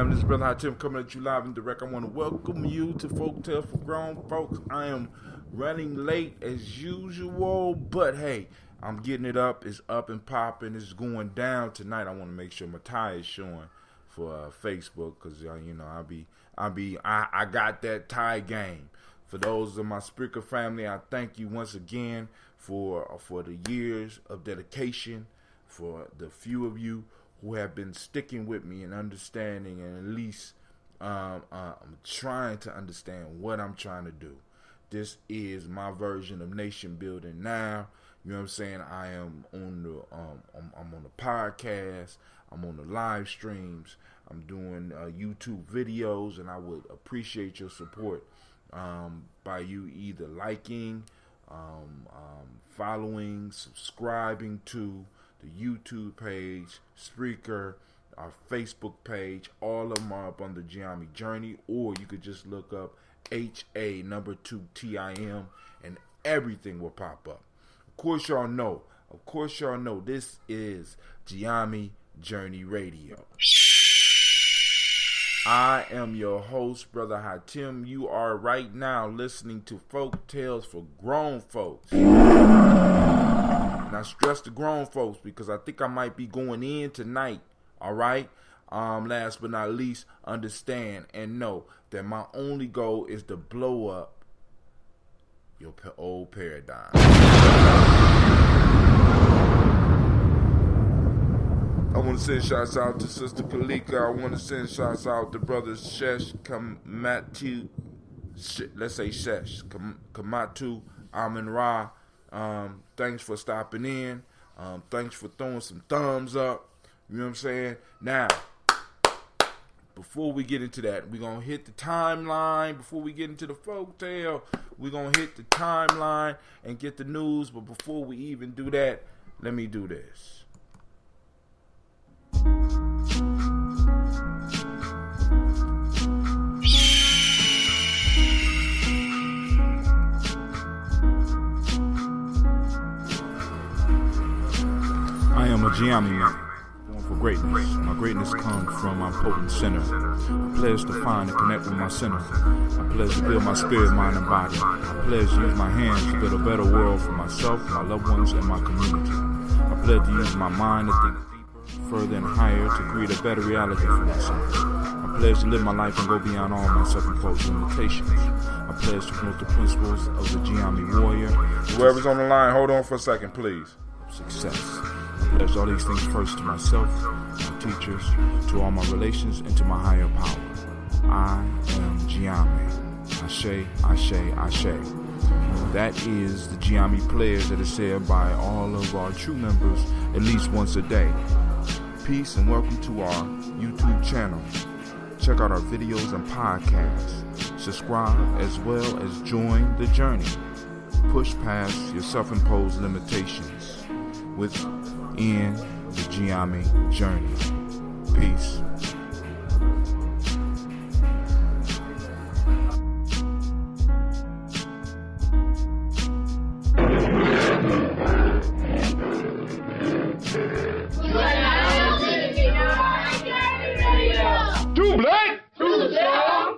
This is Brother Gye-Nyame coming at you live and direct. I want to welcome you to Folk Tales for Grown Folks. I am running late as usual, but hey, I'm getting it up. It's up and popping. It's going down tonight. I want to make sure my tie is showing for Facebook because I got that tie game. For those of my Spreaker family, I thank you once again for the years of dedication, for the few of you who have been sticking with me and understanding and at least I'm trying to understand what I'm trying to do. This is my version of nation building now. You know what I'm saying? I am on the I'm on the podcast, I'm on the live streams, I'm doing YouTube videos, and I would appreciate your support by you either liking, following, subscribing to the YouTube page, Spreaker, our Facebook page. All of them are up on the Gye-Nyame Journey, or you could just look up HA2TIM and everything will pop up. Of course y'all know this is Gye-Nyame Journey Radio. I am your host, Brother Gye-Nyame. You are right now listening to Folk Tales for Grown Folks. And I stress the grown folks because I think I might be going in tonight. All right. Last but not least, understand and know that my only goal is to blow up your old paradigm. I want to send shouts out to Sister Kalika. I want to send shouts out to brothers Shesh, Kamatu, let's say Shesh, Kamatu, Amin Ra. Thanks for stopping in. Thanks for throwing some thumbs up. You know what I'm saying? Now, before we get into that, we're going to hit the timeline. Before we get into the folk tale, we're going to hit the timeline and get the news. But before we even do that, let me do this. I am a Gye-Nyame man, born for greatness. My greatness comes from my potent sinner. I pledge to find and connect with my sinner. I pledge to build my spirit, mind, and body. I pledge to use my hands to build a better world for myself, my loved ones, and my community. I pledge to use my mind to think deeper, further, and higher to create a better reality for myself. I pledge to live my life and go beyond all my self-imposed limitations. I pledge to promote the principles of the Gye-Nyame warrior. Whoever's on the line, hold on for a second, please. Success. I pledge all these things first to myself, my teachers, to all my relations, and to my higher power. I am Gye-Nyame. Ashe, Ashe, Ashe. That is the Gye-Nyame pledge that is said by all of our true members at least once a day. Peace and welcome to our YouTube channel. Check out our videos and podcasts. Subscribe as well as join the journey. push past your self-imposed limitations within the Gye-Nyame journey. Peace. Too black, too strong.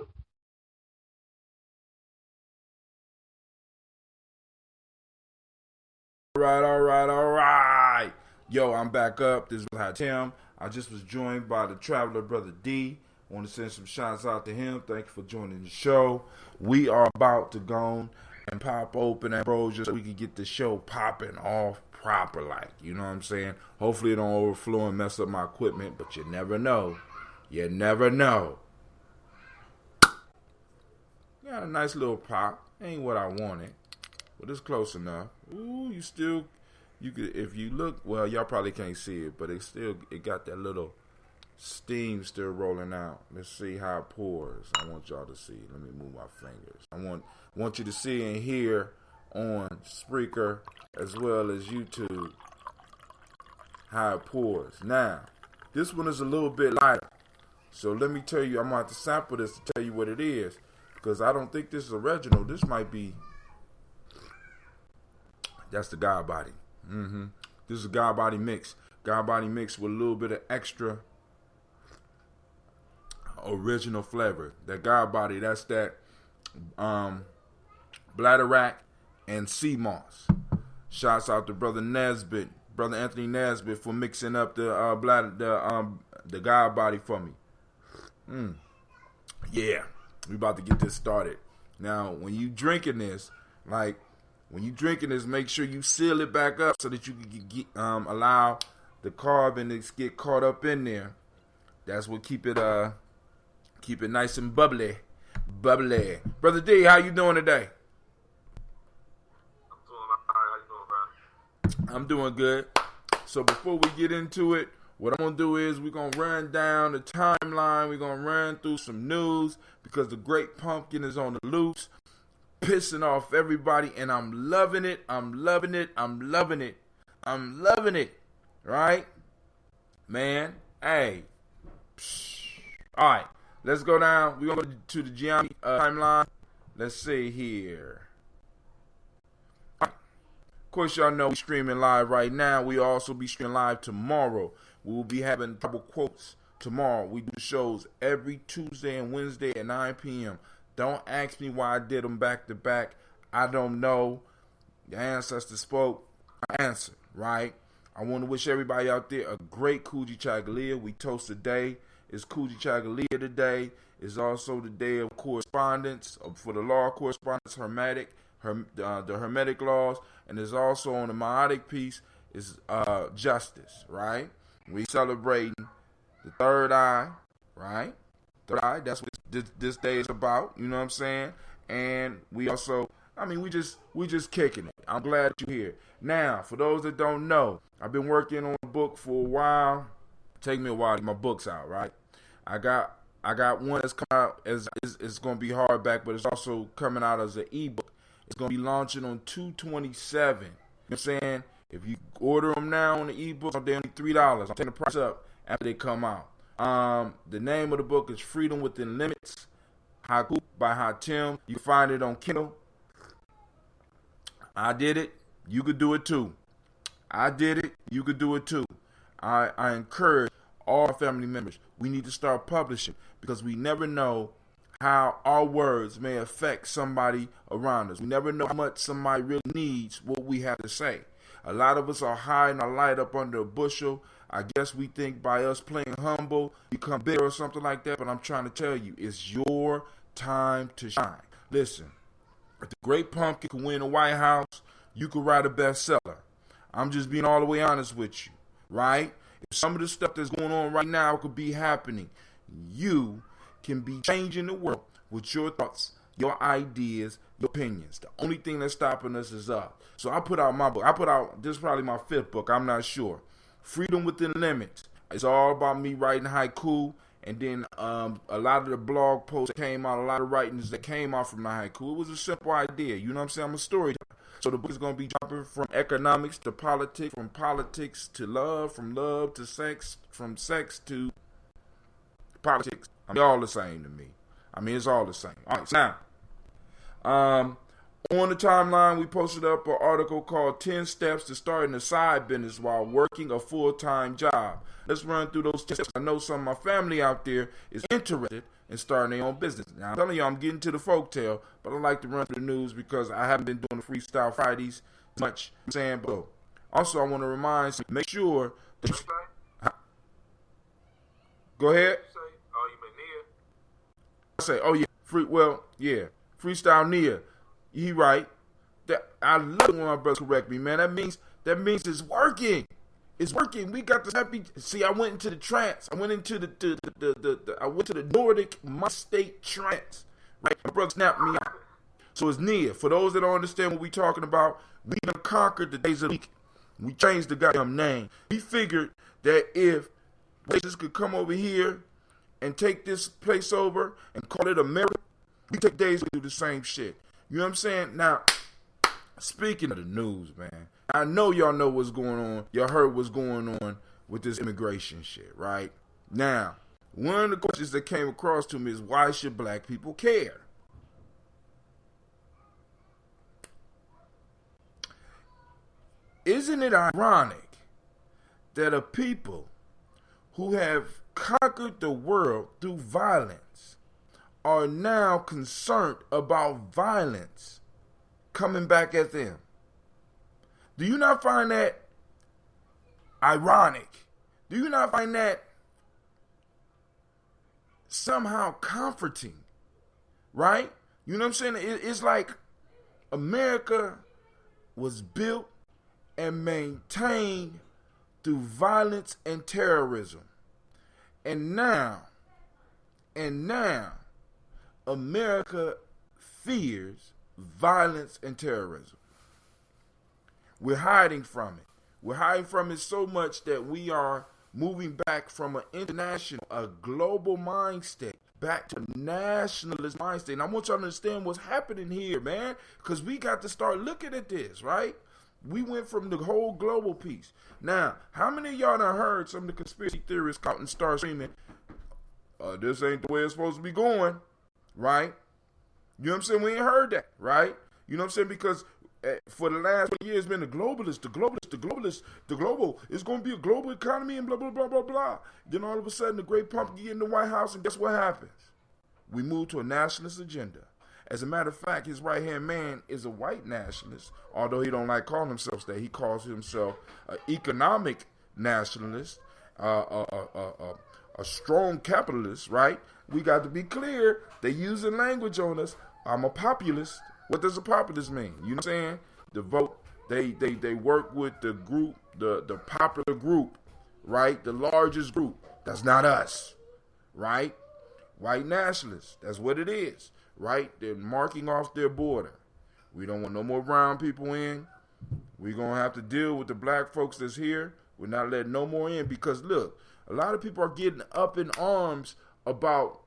All right. Yo, I'm back up. This is Gye-Nyame. I just was joined by the traveler, Brother D. I want to send some shouts out to him. Thank you for joining the show. We are about to go and pop open that bro just so we can get the show popping off proper like. You know what I'm saying? Hopefully it don't overflow and mess up my equipment, but you never know. You never know. Got a nice little pop. Ain't what I wanted, but it's close enough. Ooh, you could, if you look, well, y'all probably can't see it, but it got that little steam still rolling out. Let's see how it pours. I want y'all to see. Let me move my fingers. I want you to see and hear on Spreaker as well as YouTube how it pours. Now, this one is a little bit lighter. So let me tell you, I'm going to have to sample this to tell you what it is. Because I don't think this is original. This might be, that's the Gye Body. This is a Gye Body mix. Gye Body mix with a little bit of extra original flavor. That Gye Body, that's that bladderwrack and sea moss. Shouts out to Brother Nesbitt, Brother Anthony Nesbitt, for mixing up the Gye Body for me. Yeah, we about to get this started. Now, when you drinking this, make sure you seal it back up so that you can allow the carbon to get caught up in there. That's what keep it nice and bubbly. Brother D, how you doing today? I'm doing all right. How you doing, bro? I'm doing good. So before we get into it, what I'm going to do is we're going to run down the timeline. We're going to run through some news because the Great Pumpkin is on the loose, pissing off everybody, and I'm loving it. Right? Man, hey. All right, let's go down. We're going to the Gye-Nyame timeline. Let's see here. Of course, y'all know we're streaming live right now. We also be streaming live tomorrow. We will be having double quotes tomorrow. We do shows every Tuesday and Wednesday at 9 p.m. Don't ask me why I did them back to back. I don't know. The ancestor spoke. I answered, right? I want to wish everybody out there a great Kuji Chagalia. We toast today. It's Kuji Chagalia today. It's also the day of correspondence for the law correspondence, the Hermetic laws, and it's also on the Maotic piece is justice, right? We celebrating the third eye, right? Third eye, that's what this day is about, you know what I'm saying? And we also, we just kicking it. I'm glad you're here. Now, for those that don't know, I've been working on a book for a while. Take me a while to get my books out, right? I got one that's coming out it's going to be hardback, but it's also coming out as an ebook. It's going to be launching on 2/27. You know what I'm saying? If you order them now on the ebook, they're only $3. I'm taking the price up after they come out. The name of the book is Freedom Within Limits, Haiku by Gye-Nyame. You can find it on Kindle. I did it. You could do it too. I did it. You could do it too. I encourage all our family members. We need to start publishing because we never know how our words may affect somebody around us. We never know how much somebody really needs what we have to say. A lot of us are hiding our light up under a bushel. I guess we think by us playing humble, become bitter or something like that. But I'm trying to tell you, it's your time to shine. Listen, if the Great Pumpkin can win the White House, you could write a bestseller. I'm just being all the way honest with you, right? If some of the stuff that's going on right now could be happening, you can be changing the world with your thoughts, your ideas, your opinions. The only thing that's stopping us is us. So I put out my book. This is probably my 5th book. I'm not sure. Freedom Within Limits. It's all about me writing haiku. And then a lot of the blog posts that came out, a lot of writings that came out from the haiku. It was a simple idea. You know what I'm saying? I'm a storyteller. So the book is going to be jumping from economics to politics, from politics to love, from love to sex, from sex to politics. I mean, all the same to me. I mean, it's all the same. All right, so now, on the timeline, we posted up an article called 10 Steps to Starting a Side Business While Working a Full-Time Job. Let's run through those 10 steps. I know some of my family out there is interested in starting their own business. Now, I'm telling you, I'm getting to the folktale, but I like to run through the news because I haven't been doing the Freestyle Fridays much. I'm saying, but also, I want to remind you, make sure that go ahead. I say, oh yeah, Freestyle Nia. He right. That I love when my brothers correct me, man. That means it's working. It's working. We got this happy. See, I went into the trance. I went into I went to the Nordic state trance. Right, my brother snapped me out. So it's Nia. For those that don't understand what we talking about, we done conquered the days of the week. We changed the goddamn name. We figured that if places could come over here and take this place over and call it America, we take days to do the same shit. You know what I'm saying? Now, speaking of the news, man, I know y'all know what's going on. Y'all heard what's going on with this immigration shit, right? Now, one of the questions that came across to me is, why should black people care? Isn't it ironic that a people who have conquered the world through violence are now concerned about violence coming back at them? Do you not find that ironic? Do you not find that somehow comforting? Right? You know what I'm saying? It's like America was built and maintained through violence and terrorism. And now, America fears violence and terrorism. We're hiding from it. We're hiding from it so much that we are moving back from an international, a global mind state, back to a nationalist mind state. And I want y'all to understand what's happening here, man, because we got to start looking at this, right? We went from the whole global piece. Now, how many of y'all done heard some of the conspiracy theorists out and start screaming, this ain't the way it's supposed to be going, right? You know what I'm saying? We ain't heard that, right? You know what I'm saying? Because for the last 20 years, it's been the global. It's going to be a global economy and blah, blah, blah, blah, blah. Then all of a sudden, the great pumpkin get in the White House, and guess what happens? We move to a nationalist agenda. As a matter of fact, his right-hand man is a white nationalist, although he don't like calling himself that. He calls himself an economic nationalist, a strong capitalist, right? We got to be clear. They're using language on us. I'm a populist. What does a populist mean? You know what I'm saying? The vote, they work with the group, the popular group, right? The largest group. That's not us, right? White nationalists. That's what it is. Right? They're marking off their border. We don't want no more brown people in. We're going to have to deal with the black folks that's here. We're not letting no more in because, look, a lot of people are getting up in arms about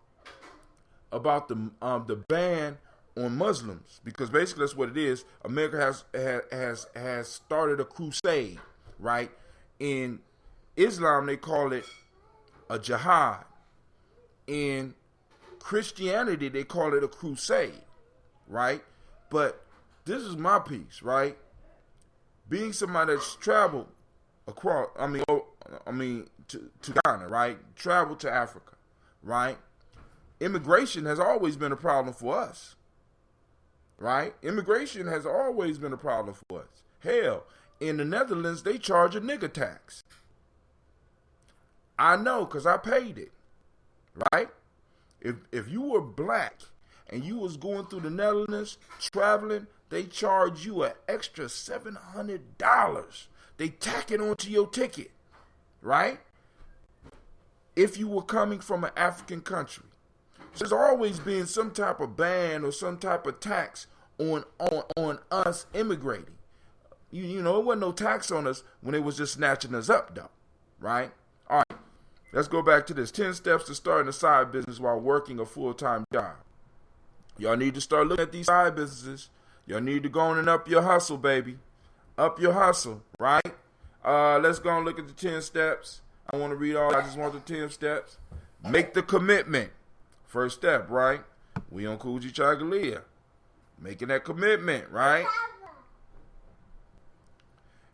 the ban on Muslims because basically that's what it is. America has started a crusade, right? In Islam, they call it a jihad. In Christianity, they call it a crusade, right? But this is my piece, right? Being somebody that's traveled across, to Ghana, right? Traveled to Africa, right? Immigration has always been a problem for us, right? Immigration has always been a problem for us. Hell, in the Netherlands, they charge a nigger tax. I know because I paid it, right? If you were black and you was going through the Netherlands traveling, they charge you an extra $700. They tack it onto your ticket, right? If you were coming from an African country. So there's always been some type of ban or some type of tax on us immigrating. You know, it wasn't no tax on us when they was just snatching us up, though, right? All right. Let's go back to this. 10 steps to starting a side business while working a full-time job. Y'all need to start looking at these side businesses. Y'all need to go on and up your hustle, baby. Up your hustle, right? Let's go and look at the 10 steps. I want to read all. I just want the 10 steps. Make the commitment. First step, right? We on Coogee Chagalia. Making that commitment, right?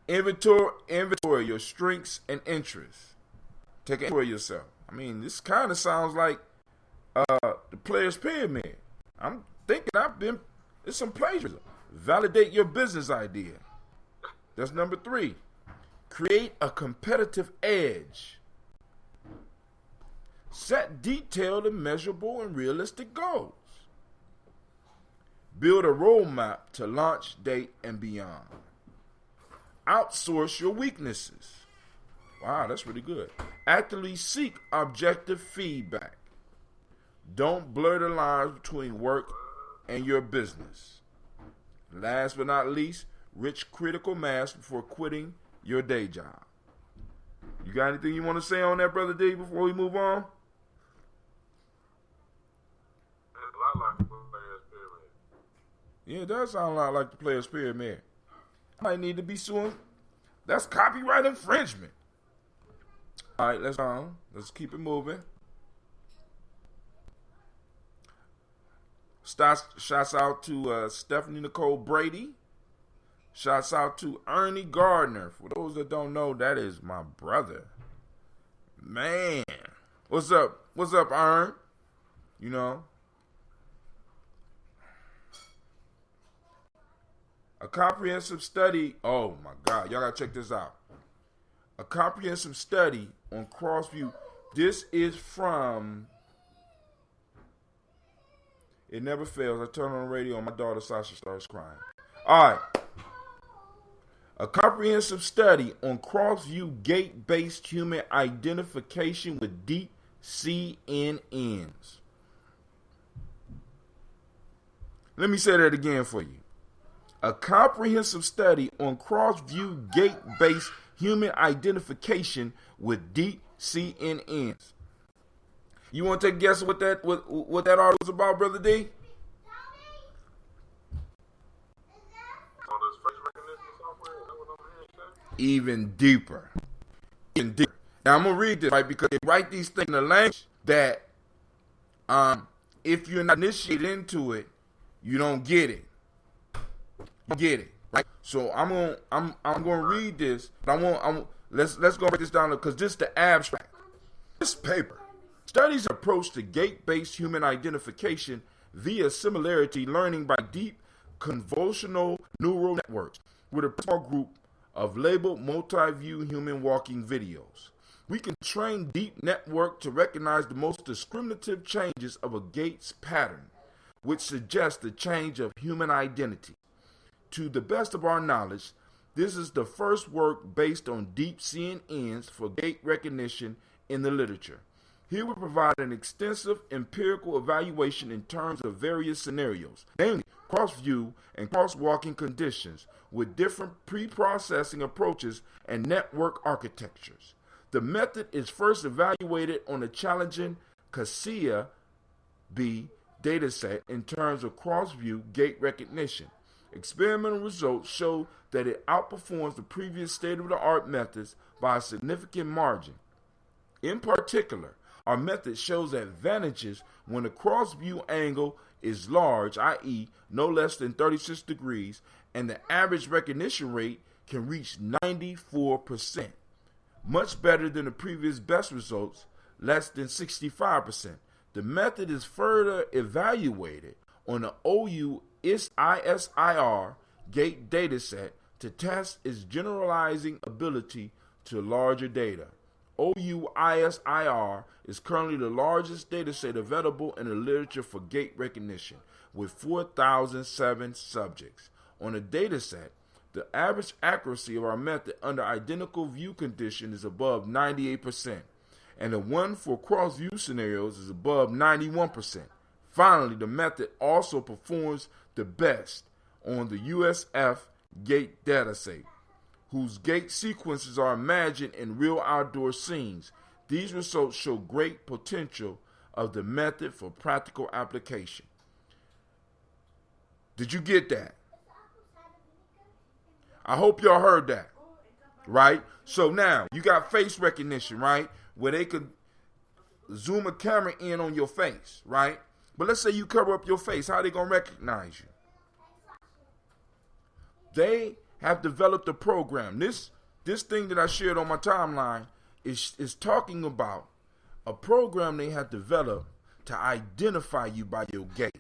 Inventory your strengths and interests. Take an inventory of yourself. I mean, this kind of sounds like the player's pyramid. I'm thinking it's some plagiarism. Validate your business idea. That's number 3. Create a competitive edge. Set detailed and measurable and realistic goals. Build a roadmap to launch date and beyond. Outsource your weaknesses. Wow, that's really good. Actively seek objective feedback. Don't blur the lines between work and your business. Last but not least, reach critical mass before quitting your day job. You got anything you want to say on that, Brother D, before we move on? Yeah, it does sound a lot like the player's pyramid. I might need to be suing. That's copyright infringement. All right, let's keep it moving. Shouts out to Stephanie Nicole Brady. Shouts out to Ernie Gardner. For those that don't know, that is my brother. Man. What's up? What's up, Ern? You know. A comprehensive study. Oh my God. Y'all gotta check this out. A comprehensive study on Crossview. This is from It Never Fails. I turn on the radio and my daughter Sasha starts crying. All right. A comprehensive study on cross-view gate-based human identification with deep CNNs. Let me say that again for you. A comprehensive study on cross-view gate-based human identification with deep CNNs. You want to take a guess what that article was about, Brother D? Even deeper. Now I'm gonna read this, right? Because they write these things in a language that if you're not initiated into it, you don't get it. You get it, right? So I'm gonna read this, but let's go break this down because this is the abstract. This paper studies approach to gate-based human identification via similarity learning by deep convolutional neural networks with a small group of labeled multi-view human walking videos. We can train deep network to recognize the most discriminative changes of a gait's pattern, which suggests the change of human identity. To the best of our knowledge, this is the first work based on deep CNNs for gait recognition in the literature. Here we provide an extensive empirical evaluation in terms of various scenarios, namely cross-view and cross-walking conditions with different pre-processing approaches and network architectures. The method is first evaluated on a challenging Cassia-B dataset in terms of cross-view gait recognition. Experimental results show that it outperforms the previous state-of-the-art methods by a significant margin. In particular, our method shows advantages when the cross-view angle is large, i.e. no less than 36 degrees, and the average recognition rate can reach 94%. Much better than the previous best results, less than 65%. The method is further evaluated on the OU-ISIR gate dataset to test its generalizing ability to larger data. OU-ISIR is currently the largest dataset available in the literature for gait recognition, with 4,007 subjects. On a dataset, the average accuracy of our method under identical view condition is above 98%, and the one for cross-view scenarios is above 91%. Finally, the method also performs the best on the USF gait dataset, whose gait sequences are imagined in real outdoor scenes. These results show great potential of the method for practical application. Did you get that? I hope y'all heard that, right? So now you got face recognition, right? Where they could zoom a camera in on your face, right? But let's say you cover up your face. How are they going to recognize you? They have developed a program. This thing that I shared on my timeline is talking about a program they have developed to identify you by your gait.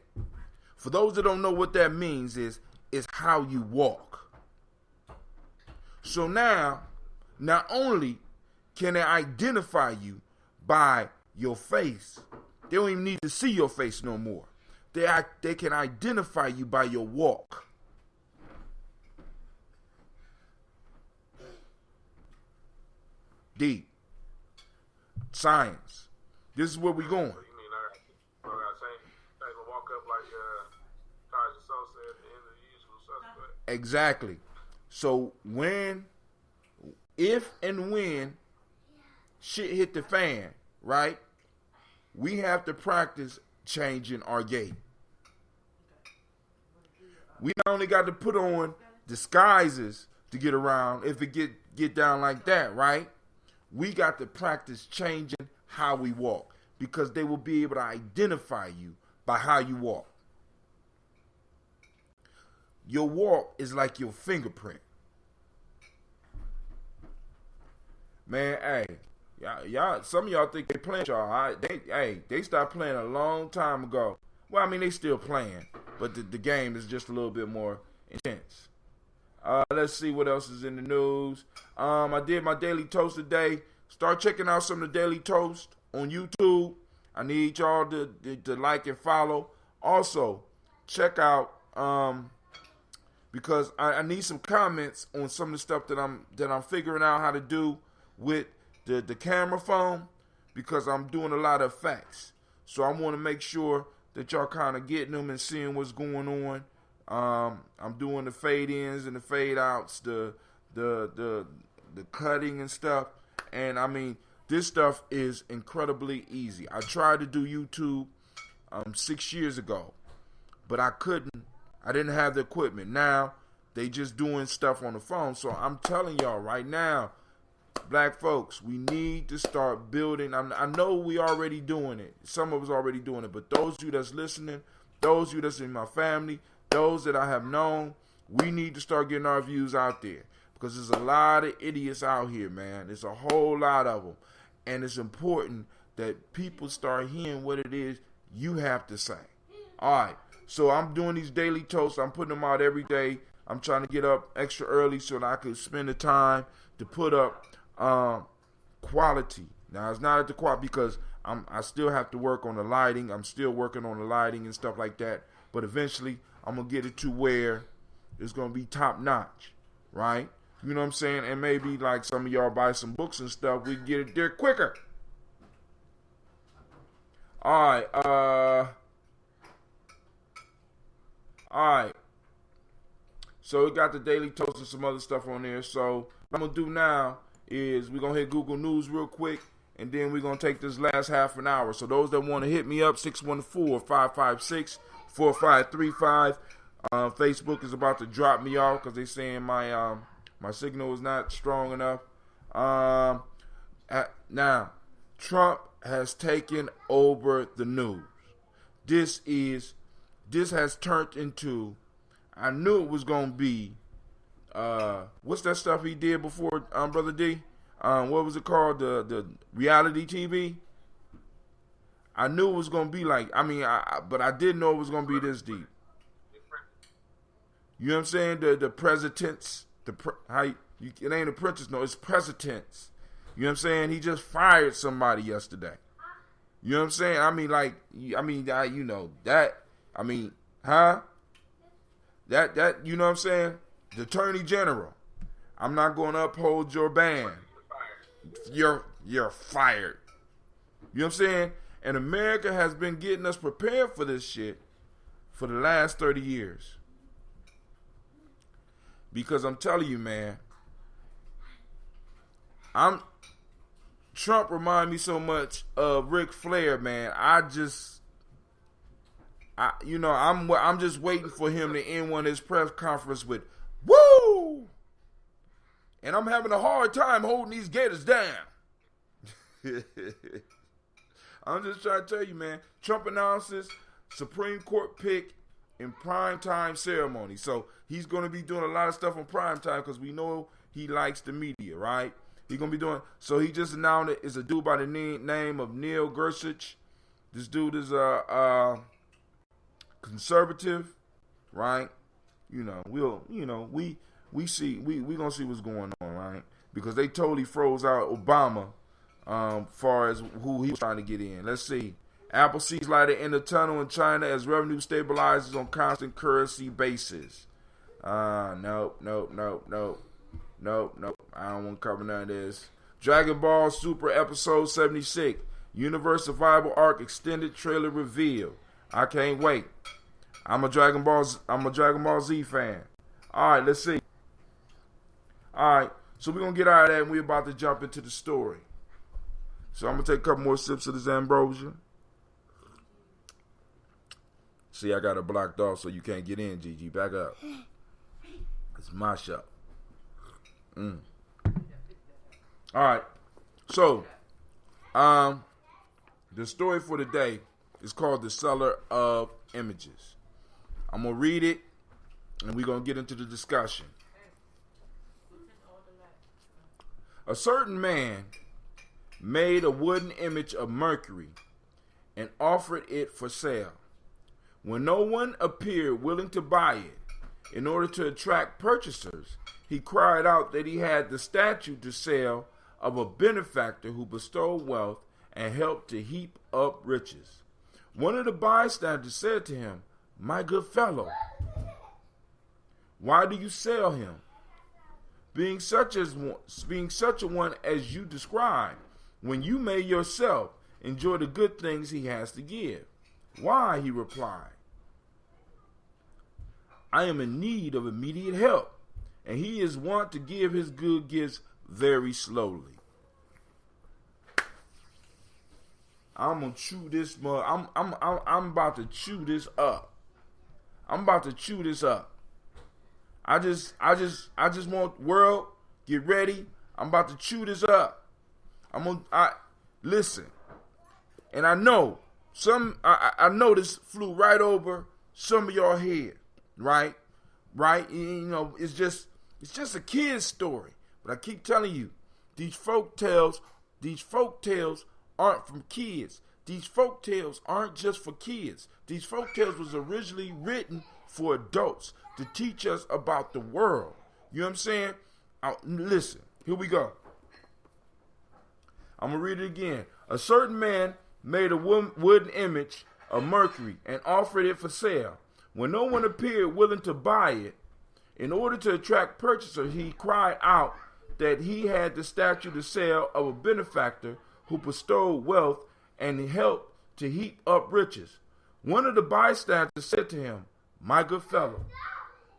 For those that don't know what that means is how you walk. So now, not only can they identify you by your face, they don't even need to see your face no more. They can identify you by your walk. Deep. Science. This is where we going. You mean I gotta walk up like Taj Sosa at the end of The Usual Suspect? Exactly. So if and when shit hit the fan, right? We have to practice changing our gait. We not only got to put on disguises to get around if it get down like that, right? We got to practice changing how we walk because they will be able to identify you by how you walk. Your walk is like your fingerprint. Man, hey, y'all, some of y'all think they playing y'all. Right? They stopped playing a long time ago. Well, I mean, they still playing, but the game is just a little bit more intense. Let's see what else is in the news. I did my Daily Toast today. Start checking out some of the Daily Toast on YouTube. I need y'all to like and follow. Also, check out because I need some comments on some of the stuff that I'm figuring out how to do with the camera phone because I'm doing a lot of effects. So I want to make sure that y'all kind of getting them and seeing what's going on. I'm doing the fade ins and the fade outs, the cutting and stuff. And I mean, this stuff is incredibly easy. I tried to do YouTube 6 years ago, but I couldn't. I didn't have the equipment. Now they just doing stuff on the phone. So I'm telling y'all right now, black folks, we need to start building. I know we already doing it. Some of us already doing it. But those of you that's listening, those of you that's in my family, those that I have known, we need to start getting our views out there. Because there's a lot of idiots out here, man. There's a whole lot of them. And it's important that people start hearing what it is you have to say. All right. So I'm doing these daily toasts. I'm putting them out every day. I'm trying to get up extra early so that I could spend the time to put up quality. Now, it's not at the quality because I still have to work on the lighting. I'm still working on the lighting and stuff like that. But eventually, I'm going to get it to where it's going to be top notch, right? You know what I'm saying? And maybe like some of y'all buy some books and stuff, we can get it there quicker. All right. So we got the Daily Toast and some other stuff on there. So what I'm going to do now is we're going to hit Google News real quick, and then we're going to take this last half an hour. So those that want to hit me up, 614-556-4535. Facebook is about to drop me off because they're saying my signal is not strong enough. Now, Trump has taken over the news. This has turned into, I knew it was going to be, what's that stuff he did before, Brother D? What was it called? The reality TV? I knew it was going to be like, but I didn't know it was going to be this deep. You know what I'm saying? The presidents, it ain't apprentice, no, it's presidents. You know what I'm saying? He just fired somebody yesterday. You know what I'm saying? That, you know what I'm saying? The Attorney General. I'm not going to uphold your ban. You're fired. You know what I'm saying? And America has been getting us prepared for this shit for the last 30 years. Because I'm telling you, man, Trump remind me so much of Ric Flair, man. I'm just waiting for him to end one of his press conference with, "Woo!" And I'm having a hard time holding these gators down. I'm just trying to tell you, man. Trump announces Supreme Court pick in primetime ceremony. So he's going to be doing a lot of stuff on primetime because we know he likes the media, right? He's going to be doing, so he just announced it is a dude by the name of Neil Gorsuch. This dude is a conservative, right? We going to see what's going on, right? Because they totally froze out Obama far as who he was trying to get in. Let's see. Apple sees light at end of tunnel in China as revenue stabilizes on constant currency basis. Nope. I don't want to cover none of this. Dragon Ball Super Episode 76. Universe Survival Arc Extended Trailer Reveal. I can't wait. I'm a Dragon Ball Z fan. Alright, let's see. Alright, so we're going to get out of that and we're about to jump into the story. So I'm going to take a couple more sips of this ambrosia. See, I got it blocked off so you can't get in, Gigi. Back up. It's my show. Alright, so the story for today is called The Seller of Images. I'm going to read it and we're going to get into the discussion. A certain man made a wooden image of Mercury and offered it for sale. When no one appeared willing to buy it, in order to attract purchasers, he cried out that he had the statue to sell of a benefactor who bestowed wealth and helped to heap up riches. One of the bystanders said to him, "My good fellow, why do you sell him? Being such a one as you describe, when you may yourself enjoy the good things he has to give." "Why?" he replied. "I am in need of immediate help, and he is wont to give his good gifts very slowly." I'm gonna chew this mug. I'm about to chew this up. I just want world, get ready. I'm about to chew this up. Listen, and I know I know this flew right over some of y'all head, right? It's just a kid's story, but I keep telling you, these folk tales aren't from kids. These folk tales aren't just for kids. These folk tales was originally written for adults to teach us about the world. You know what I'm saying? Listen, here we go. I'm going to read it again. A certain man made a wooden image of Mercury and offered it for sale. When no one appeared willing to buy it, in order to attract purchasers, he cried out that he had the statue to sell of a benefactor who bestowed wealth and helped to heap up riches. One of the bystanders said to him, "My good fellow,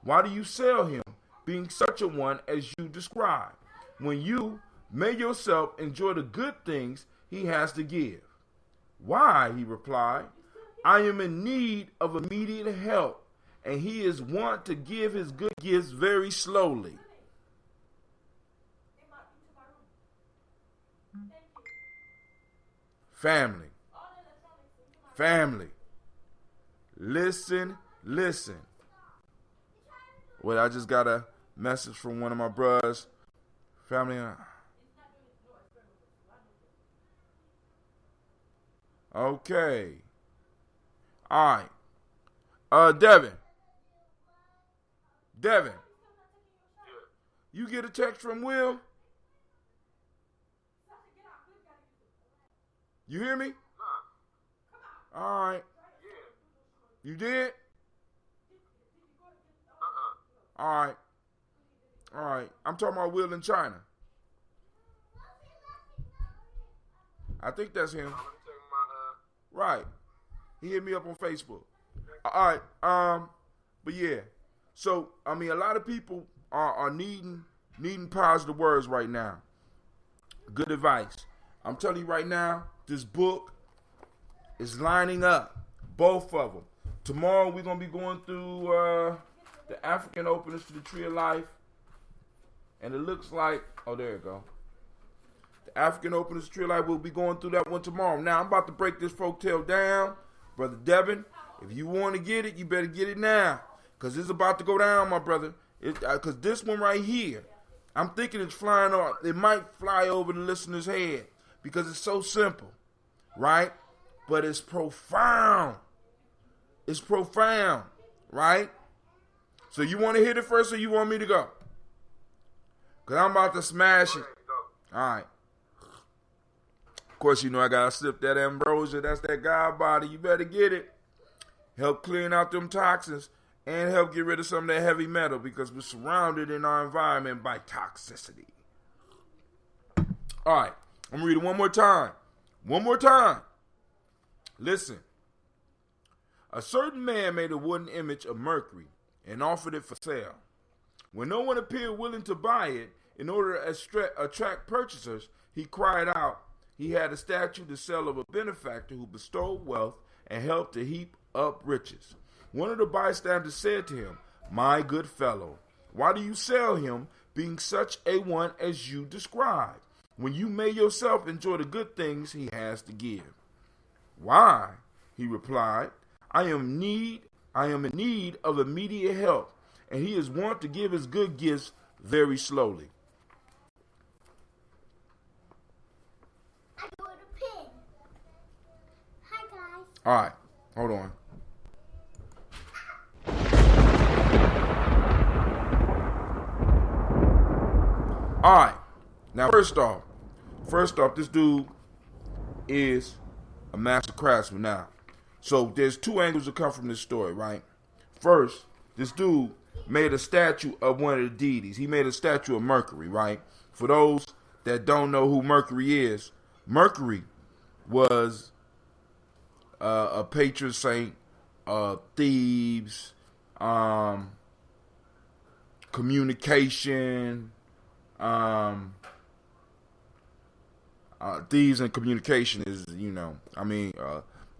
why do you sell him, being such a one as you describe, when you may yourself enjoy the good things he has to give?" "Why?" he replied. "I am in need of immediate help, and he is wont to give his good gifts very slowly." Family. Listen. Well, I just got a message from one of my brothers. Family. Okay. All right. Devin. You get a text from Will? You hear me? All right. You did? All right. I'm talking about Will in China. I think that's him. Right. He hit me up on Facebook. All right. But yeah. So, I mean, a lot of people are needing positive words right now. Good advice. I'm telling you right now, this book is lining up. Both of them. Tomorrow we're going to be going through the African openers to the Tree of Life. And it looks like, oh, there you go. The African Openers Tree Light, we'll be going through that one tomorrow. Now, I'm about to break this folktale down. Brother Devin, if you want to get it, you better get it now. Because it's about to go down, my brother. Because this one right here, I'm thinking it's flying off. It might fly over the listener's head because it's so simple, right? But it's profound. It's profound, right? So you want to hit it first or you want me to go? Because I'm about to smash it. All right. Of course, you know I got to sip that ambrosia. That's that God body. You better get it. Help clean out them toxins and help get rid of some of that heavy metal because we're surrounded in our environment by toxicity. All right. I'm going to read it one more time. One more time. Listen. A certain man made a wooden image of Mercury and offered it for sale. When no one appeared willing to buy it, in order to attract purchasers, he cried out. He had a statue to sell of a benefactor who bestowed wealth and helped to heap up riches. One of the bystanders said to him, "My good fellow, why do you sell him, being such a one as you describe, when you may yourself enjoy the good things he has to give?" "Why," he replied, I am in need of immediate help, and he is wont to give his good gifts very slowly." I got a pin. Hi, guys. All right, hold on. All right, now first off, this dude is a master craftsman now. So there's two angles that come from this story, right? First, this dude made a statue of one of the deities. He made a statue of Mercury, right? For those that don't know who Mercury is, Mercury was a patron saint of thieves, communication, thieves and communication is,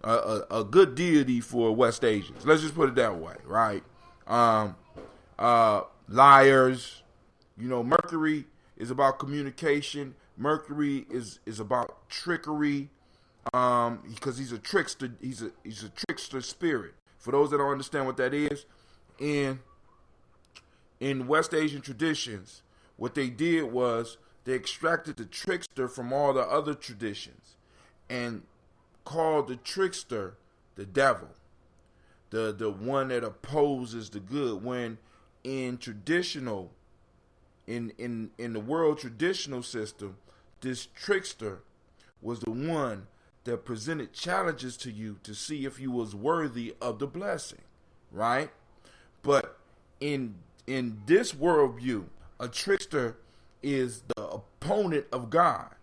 a good deity for West Asians. Let's just put it that way, right? Liars. Mercury is about communication. Mercury is about trickery, because he's a trickster. He's a trickster spirit. For those that don't understand what that is, in West Asian traditions, what they did was they extracted the trickster from all the other traditions and called the trickster the devil, the one that opposes the good. When in the world traditional system, this trickster was the one that presented challenges to you to see if you was worthy of the blessing, right? But in this worldview, a trickster is the opponent of God,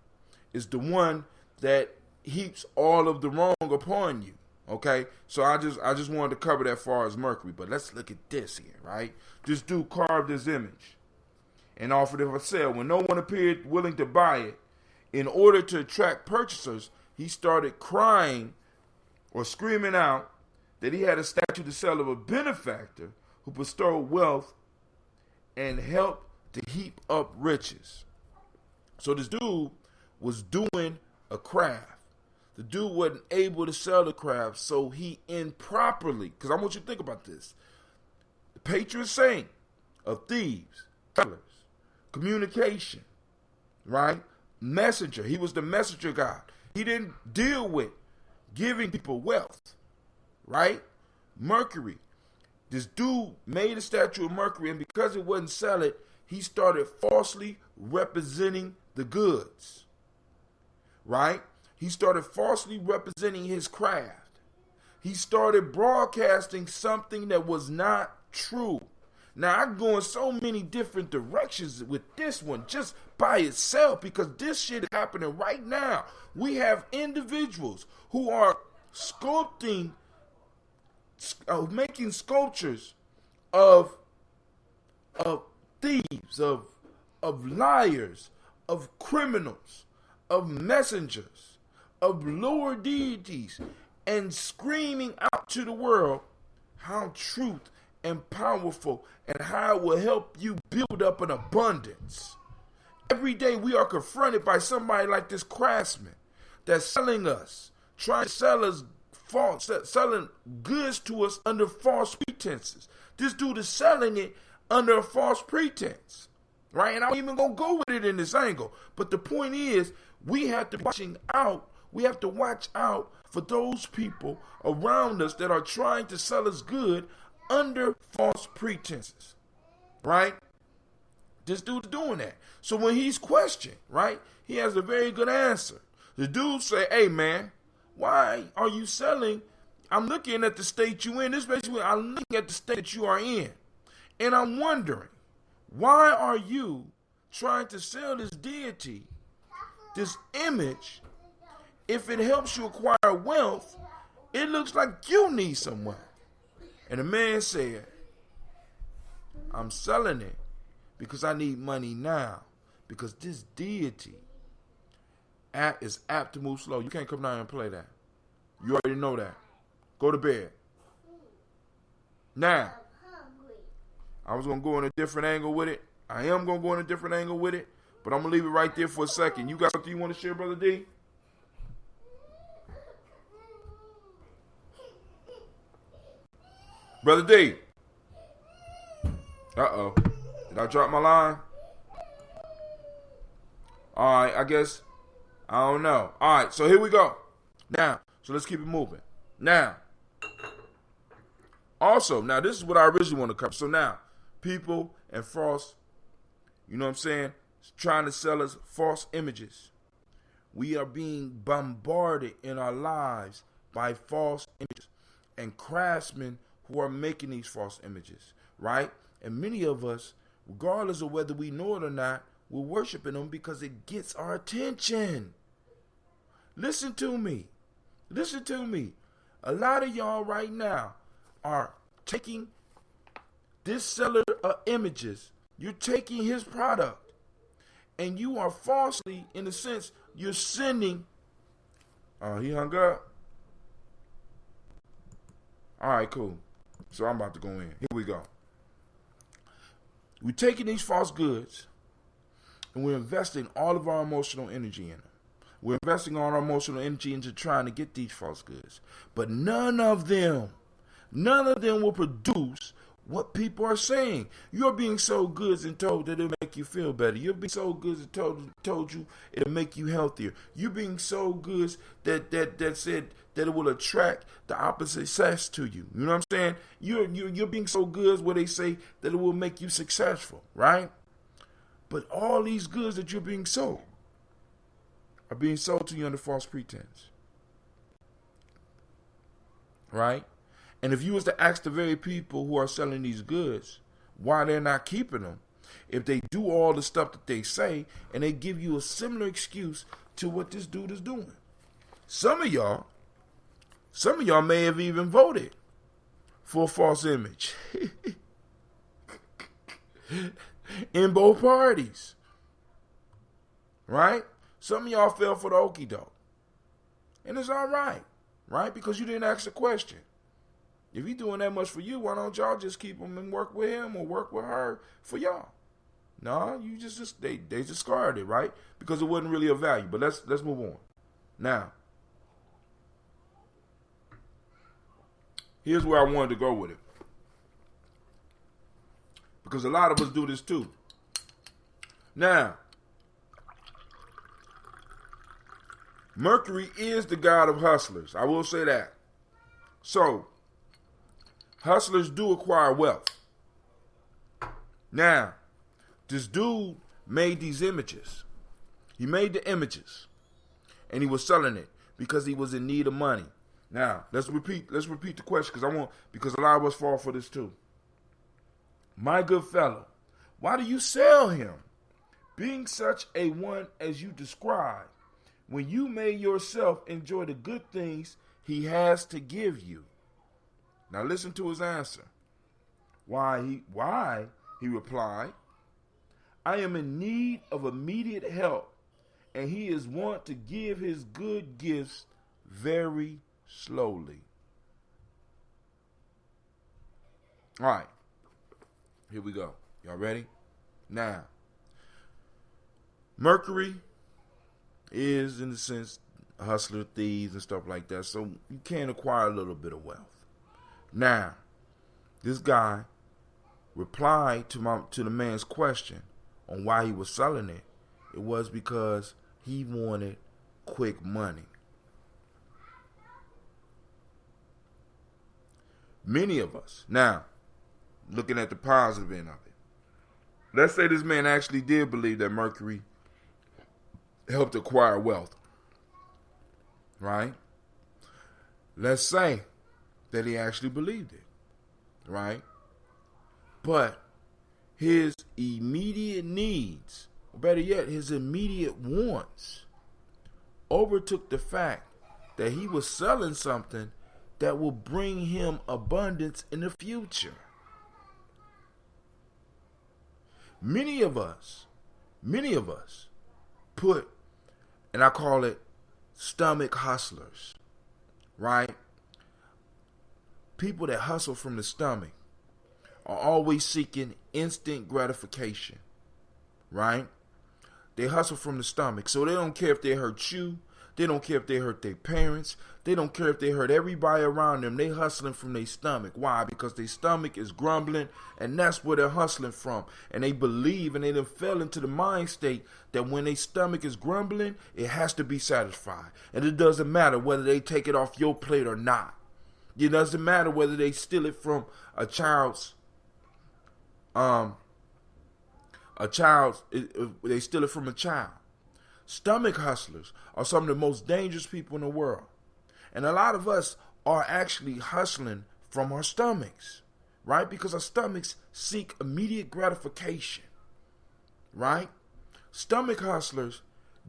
is the one that heaps all of the wrong upon you. Okay, so I just wanted to cover that far as Mercury, but let's look at this here, right? This dude carved his image and offered it for sale. When no one appeared willing to buy it, in order to attract purchasers, he started crying or screaming out that he had a statue to sell of a benefactor who bestowed wealth and helped to heap up riches. So this dude was doing a craft. The dude wasn't able to sell the craft, so he improperly, because I want you to think about this, the patron saint of thieves, sellers, communication, right? Messenger. He was the messenger God. He didn't deal with giving people wealth, right? Mercury. This dude made a statue of Mercury, and because it wouldn't sell it, he started falsely representing the goods, right? He started falsely representing his craft. He started broadcasting something that was not true. Now, I go in so many different directions with this one just by itself, because this shit is happening right now. We have individuals who are sculpting, making sculptures of thieves, of liars, of criminals, of messengers, of lower deities, and screaming out to the world how truth and powerful, and how it will help you build up an abundance. Every day we are confronted by somebody like this craftsman that's selling us, trying to sell us false, selling goods to us under false pretenses. This dude is selling it under a false pretense, right? And I'm even gonna go with it in this angle. But the point is, we have to watching out. We have to watch out for those people around us that are trying to sell us good under false pretenses, right? This dude's doing that. So when he's questioned, right, he has a very good answer. The dude say, hey, man, why are you selling? I'm looking at the state you in. This basically, I'm looking at the state that you are in. And I'm wondering, why are you trying to sell this deity, this image? If it helps you acquire wealth, it looks like you need some wealth. And the man said, I'm selling it because I need money now. Because this deity is apt to move slow. You can't come down and play that. You already know that. Go to bed. Now, I was going to go in a different angle with it. I am going to go in a different angle with it. But I'm going to leave it right there for a second. You got something you want to share, Brother D? Brother D. Uh-oh. Did I drop my line? All right, I guess. I don't know. All right, so here we go. Now, so let's keep it moving. Now, also, now this is what I originally want to cover. So now, people and false, you know what I'm saying, trying to sell us false images. We are being bombarded in our lives by false images and craftsmen who are making these false images, right? And many of us, regardless of whether we know it or not, we're worshiping them because it gets our attention. Listen to me. Listen to me. A lot of y'all right now are taking this seller of images. You're taking his product. And you are falsely, in a sense, you're sending. Oh, he hung up. All right, cool. So I'm about to go in. Here we go. We're taking these false goods and we're investing all of our emotional energy in them. We're investing all our emotional energy into trying to get these false goods. But none of them will produce what people are saying. You're being sold goods and told that it'll make you feel better. You're being sold goods and told you it'll make you healthier. You're being sold goods that said that it will attract the opposite sex to you. You know what I'm saying? You're being sold goods where they say that it will make you successful, right? But all these goods that you're being sold are being sold to you under false pretense, right? And if you was to ask the very people who are selling these goods why they're not keeping them, if they do all the stuff that they say and they give you a similar excuse to what this dude is doing. Some of y'all may have even voted for a false image in both parties, right? Some of y'all fell for the okie doke. And it's all right, right? Because you didn't ask the question. If he's doing that much for you, why don't y'all just keep him and work with him or work with her for y'all? No, you they discarded it, right? Because it wasn't really of value. But let's move on. Now, here's where I wanted to go with it. Because a lot of us do this too. Now, Mercury is the god of hustlers. I will say that. So, hustlers do acquire wealth. Now, this dude made these images. He made the images. And he was selling it because he was in need of money. Now, let's repeat the question because a lot of us fall for this too. My good fellow, why do you sell him? Being such a one as you describe, when you may yourself enjoy the good things he has to give you. Now listen to his answer. Why he replied, I am in need of immediate help, and he is wont to give his good gifts very slowly. All right. Here we go. Y'all ready? Now, Mercury is, in a sense, a hustler, thieves, and stuff like that. So you can acquire a little bit of wealth. Now, this guy replied to the man's question on why he was selling it. It was because he wanted quick money. Many of us, now, looking at the positive end of it, let's say this man actually did believe that Mercury helped acquire wealth, right? Let's say that he actually believed it, right? But his immediate needs, or better yet, his immediate wants, overtook the fact that he was selling something that will bring him abundance in the future. Many of us put, and I call it stomach hustlers, right? People that hustle from the stomach are always seeking instant gratification, right? They hustle from the stomach, so they don't care if they hurt you. They don't care if they hurt their parents. They don't care if they hurt everybody around them. They hustling from their stomach. Why? Because their stomach is grumbling, and that's where they're hustling from. And they believe, and they done fell into the mind state that when their stomach is grumbling, it has to be satisfied. And it doesn't matter whether they take it off your plate or not. It doesn't matter whether they steal it from a child's, they steal it from a child. Stomach hustlers are some of the most dangerous people in the world. And a lot of us are actually hustling from our stomachs, right? Because our stomachs seek immediate gratification, right? Stomach hustlers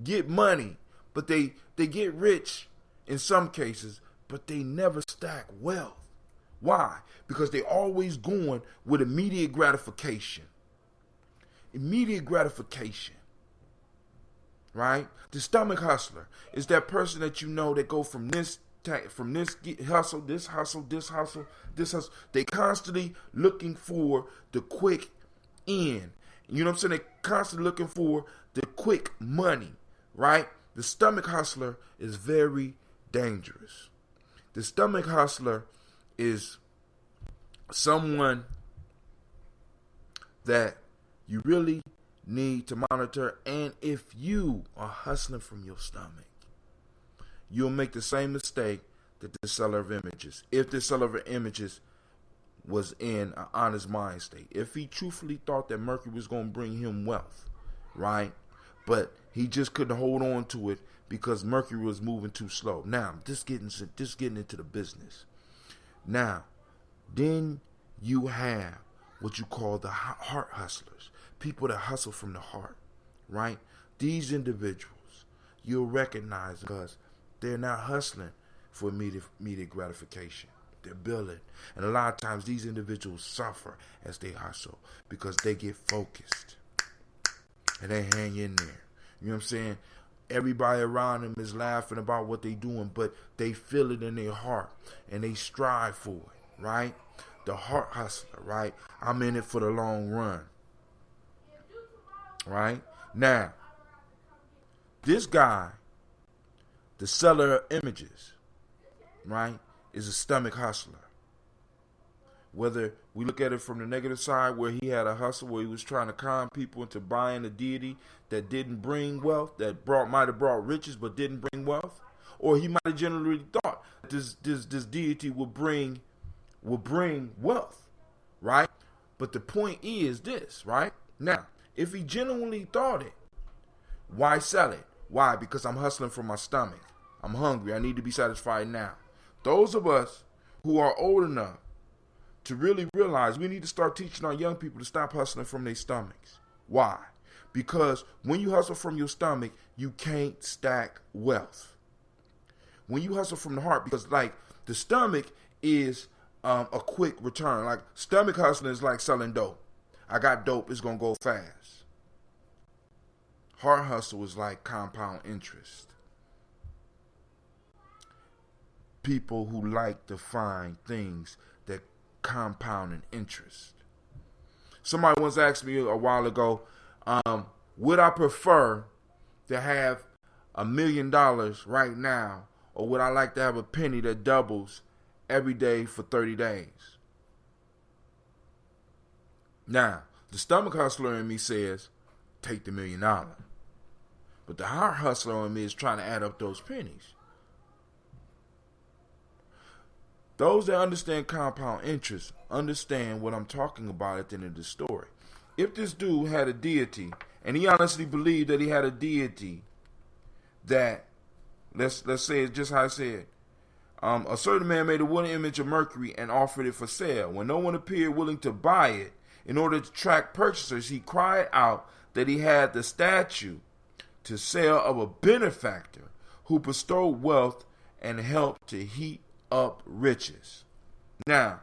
get money, but they get rich in some cases, but they never stack wealth. Why? Because they're always going with immediate gratification. Immediate gratification. Right? The stomach hustler is that person that you know that go from this hustle, this hustle, this hustle, this hustle. They constantly looking for the quick end. You know what I'm saying? They constantly looking for the quick money, right? The stomach hustler is very dangerous. The stomach hustler is someone that you really need to monitor, and if you are hustling from your stomach, you'll make the same mistake that the seller of images. If the seller of images was in an honest mind state, if he truthfully thought that Mercury was going to bring him wealth, right? But he just couldn't hold on to it because Mercury was moving too slow. Now, just getting into the business. Now, then you have what you call the heart hustlers. People that hustle from the heart, right? These individuals, you'll recognize because they're not hustling for immediate gratification. They're building. And a lot of times these individuals suffer as they hustle because they get focused and they hang in there. You know what I'm saying? Everybody around them is laughing about what they're doing, but they feel it in their heart and they strive for it, right? The heart hustler, right? I'm in it for the long run. Right? Now, this guy, the seller of images, right, is a stomach hustler. Whether we look at it from the negative side where he had a hustle where he was trying to con people into buying a deity that didn't bring wealth, that might have brought riches but didn't bring wealth, or he might have generally thought this deity would bring wealth, right? But the point is this, right? Now, if he genuinely thought it, why sell it? Why? Because I'm hustling from my stomach. I'm hungry. I need to be satisfied now. Those of us who are old enough to really realize we need to start teaching our young people to stop hustling from their stomachs. Why? Because when you hustle from your stomach, you can't stack wealth. When you hustle from the heart, because like the stomach is a quick return. Like stomach hustling is like selling dope. I got dope, it's going to go fast. Heart hustle is like compound interest. People who like to find things that compounding interest. Somebody once asked me a while ago, would I prefer to have $1 million right now, or would I like to have a penny that doubles every day for 30 days? Now, the stomach hustler in me says, take the $1 million. But the heart hustler in me is trying to add up those pennies. Those that understand compound interest understand what I'm talking about at the end of the story. If this dude had a deity, and he honestly believed that he had a deity that, let's say it's just how I said, a certain man made a wooden image of Mercury and offered it for sale. When no one appeared willing to buy it, in order to attract purchasers, he cried out that he had the statue to sell of a benefactor who bestowed wealth and helped to heap up riches. Now,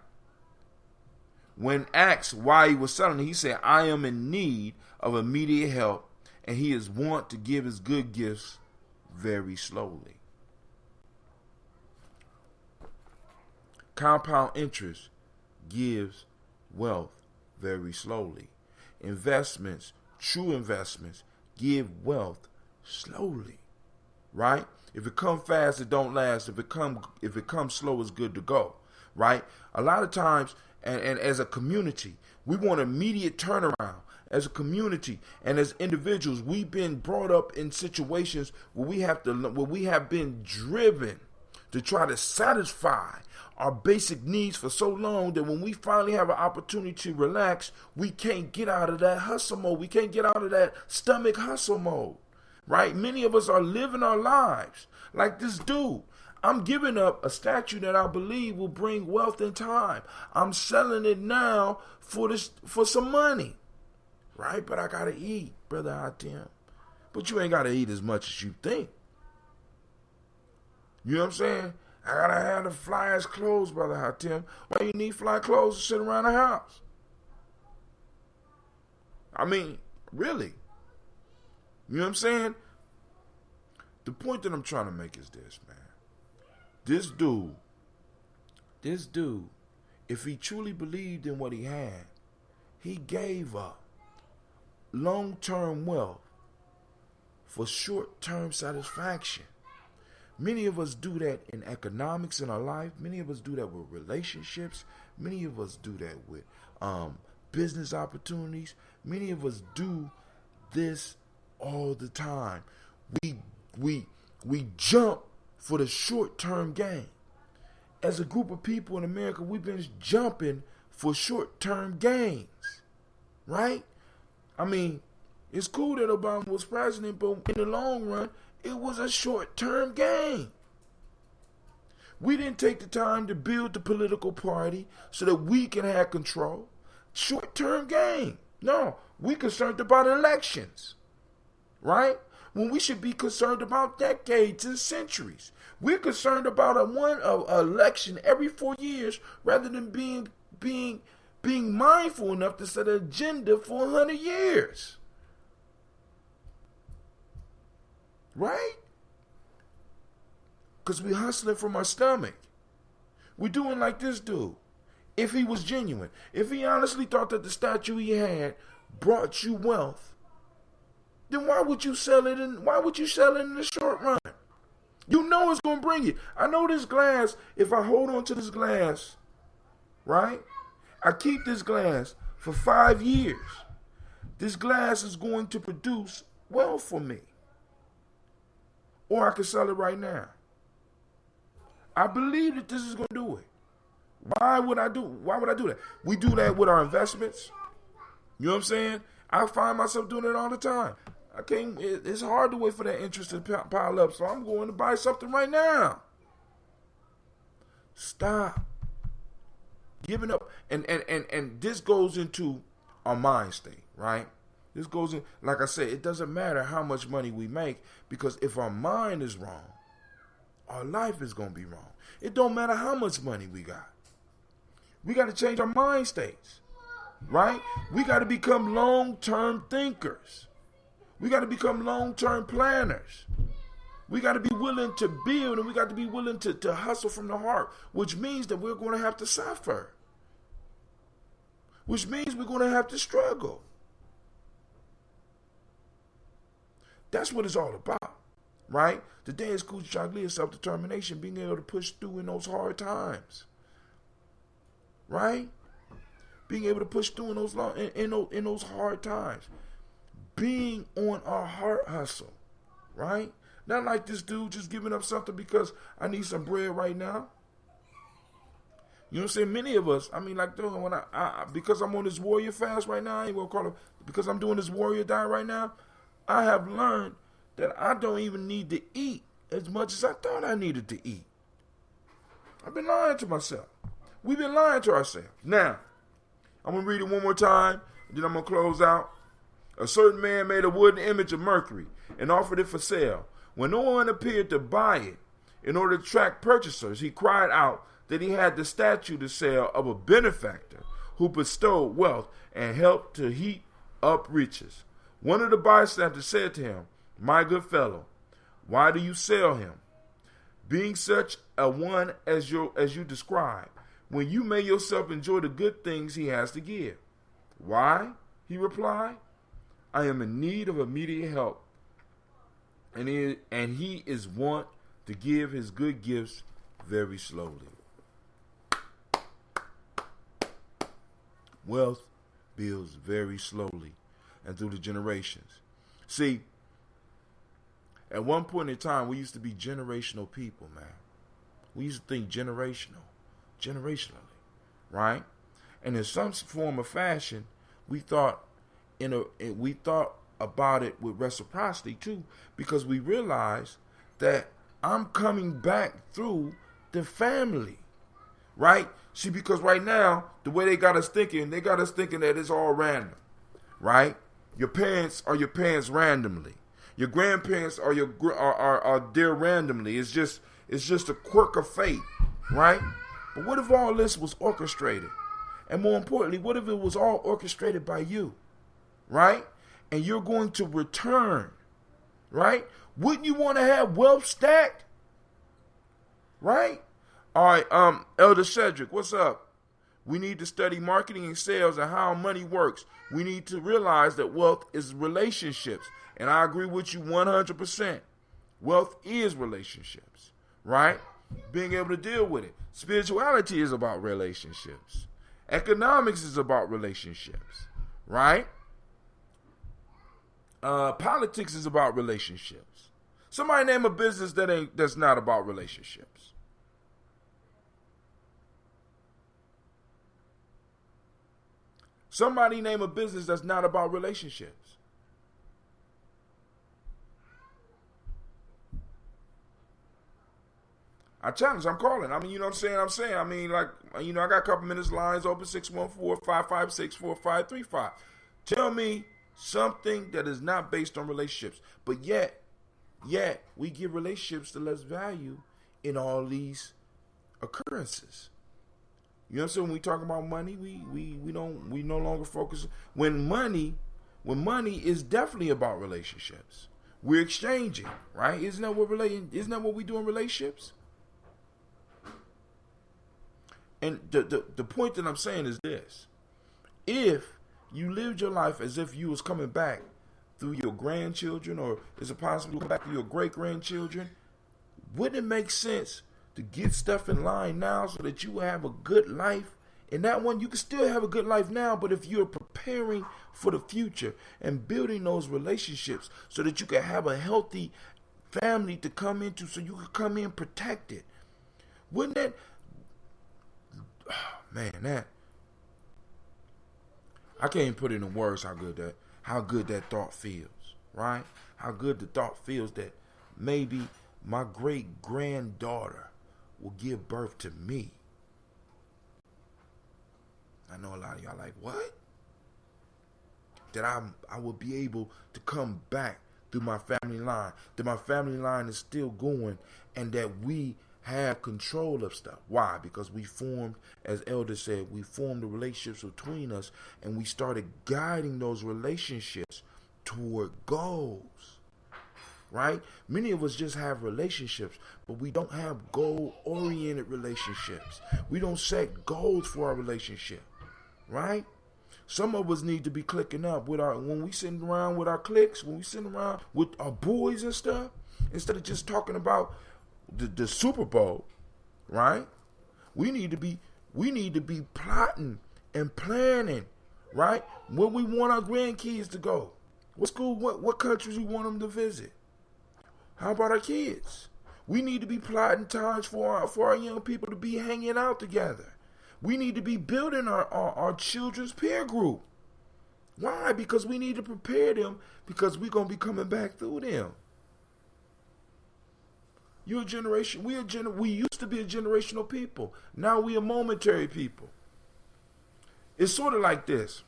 when asked why he was selling it, he said, I am in need of immediate help, and he is wont to give his good gifts very slowly. Compound interest gives wealth very slowly. Investments, true investments, give wealth slowly. Right? If it comes fast, it don't last. If it comes slow, it's good to go. Right? A lot of times, and as a community, we want immediate turnaround. As a community and as individuals, we've been brought up in situations where we have been driven to try to satisfy our basic needs for so long that when we finally have an opportunity to relax, we can't get out of that hustle mode. We can't get out of that stomach hustle mode, right? Many of us are living our lives like this dude. I'm giving up a statue that I believe will bring wealth in time. I'm selling it now for some money, right? But I gotta eat, brother Hatim. But you ain't gotta eat as much as you think. You know what I'm saying? I gotta have the flyest clothes, brother Hatim. Why you need fly clothes to sit around the house? I mean, really. You know what I'm saying? The point that I'm trying to make is this, man. This dude, if he truly believed in what he had, he gave up long-term wealth for short-term satisfaction. Many of us do that in economics in our life. Many of us do that with relationships. Many of us do that with business opportunities. Many of us do this all the time. We jump for the short-term gain. As a group of people in America, we've been jumping for short-term gains, right? I mean, it's cool that Obama was president, but in the long run, it was a short-term gain. We didn't take the time to build the political party so that we can have control. Short-term gain. No, we're concerned about elections, right? When we should be concerned about decades and centuries. We're concerned about a election every 4 years rather than being mindful enough to set an agenda for 100 years. Right? Because we're hustling from our stomach. We're doing like this dude. If he was genuine, if he honestly thought that the statue he had brought you wealth, then why would you sell it in the short run? You know it's going to bring you. I know this glass, if I hold on to this glass, right? I keep this glass for 5 years. This glass is going to produce wealth for me. Or I can sell it right now. I believe that this is going to do it. Why would I do that? We do that with our investments. You know what I'm saying? I find myself doing it all the time. It's hard to wait for that interest to pile up, so I'm going to buy something right now. Stop giving up. And this goes into our mind state, right? This goes in, like I said, it doesn't matter how much money we make, because if our mind is wrong, our life is going to be wrong. It don't matter how much money we got. We got to change our mind states, right? We got to become long-term thinkers. We got to become long-term planners. We got to be willing to build, and we got to be willing to hustle from the heart, which means that we're going to have to suffer. which means we're going to have to struggle. That's what it's all about, right? Today is Kuchaglia, self-determination, being able to push through in those hard times, right? Being able to push through in those hard times. Being on our heart hustle, right? Not like this dude just giving up something because I need some bread right now. You know what I'm saying? Many of us, I mean, like, when I because I'm on this warrior fast right now, I ain't gonna call it, because I'm doing this warrior diet right now, I have learned that I don't even need to eat as much as I thought I needed to eat. I've been lying to myself. We've been lying to ourselves. Now, I'm going to read it one more time, and then I'm going to close out. A certain man made a wooden image of Mercury and offered it for sale. When no one appeared to buy it, in order to attract purchasers, he cried out that he had the statue to sell of a benefactor who bestowed wealth and helped to heap up riches. One of the bystanders said to him, "My good fellow, why do you sell him? Being such a one as you describe, when you may yourself enjoy the good things he has to give." "Why?" he replied. "I am in need of immediate help, and he is wont to give his good gifts very slowly." Wealth builds very slowly and through the generations. See, at one point in time, we used to be generational people, man. We used to think generationally, right? And in some form of fashion, we thought about it with reciprocity too, because we realized that I'm coming back through the family, right? See, because right now, the way they got us thinking that it's all random, right? Your parents are your parents randomly. Your grandparents are there randomly. It's just a quirk of fate, right? But what if all this was orchestrated? And more importantly, what if it was all orchestrated by you, right? And you're going to return, right? Wouldn't you want to have wealth stacked? Right? All right, Elder Cedric, what's up? We need to study marketing and sales and how money works. We need to realize that wealth is relationships. And I agree with you 100%. Wealth is relationships, right? Being able to deal with it. Spirituality is about relationships. Economics is about relationships, right? Politics is about relationships. Somebody name a business that's not about relationships. Somebody name a business that's not about relationships. I challenge, I'm calling. I mean, you know what I'm saying? I mean, like, you know, I got a couple minutes, lines open, 614-556-4535. Tell me something that is not based on relationships. But yet, we give relationships the less value in all these occurrences. You know what I'm saying? When we talk about money, we no longer focus. When money is definitely about relationships. We're exchanging, right? Isn't that what we do in relationships? And the point that I'm saying is this. If you lived your life as if you was coming back through your grandchildren, or is it possible to come back through your great-grandchildren, wouldn't it make sense to get stuff in line now so that you will have a good life? And that one, you can still have a good life now, but if you're preparing for the future and building those relationships so that you can have a healthy family to come into, so you can come in protected, wouldn't that... Oh, man, that I can't even put it in words how good that thought feels, right? How good the thought feels that maybe my great granddaughter will give birth to me. I know a lot of y'all like, what? That I will be able to come back through my family line, that my family line is still going, and that we have control of stuff. Why? Because we formed, as Elder said, we formed the relationships between us, and we started guiding those relationships toward goals. Right? Many of us just have relationships, but we don't have goal-oriented relationships. We don't set goals for our relationship. Right? Some of us need to be clicking up with when we sitting around with our cliques, when we sitting around with our boys and stuff, instead of just talking about the Super Bowl, right? We need to be plotting and planning, right? Where we want our grandkids to go. What school, what countries we want them to visit. How about our kids? We need to be plotting times for our young people to be hanging out together. We need to be building our children's peer group. Why? Because we need to prepare them, because we're going to be coming back through them. You're a generation. We used to be a generational people. Now we are momentary people. It's sort of like this.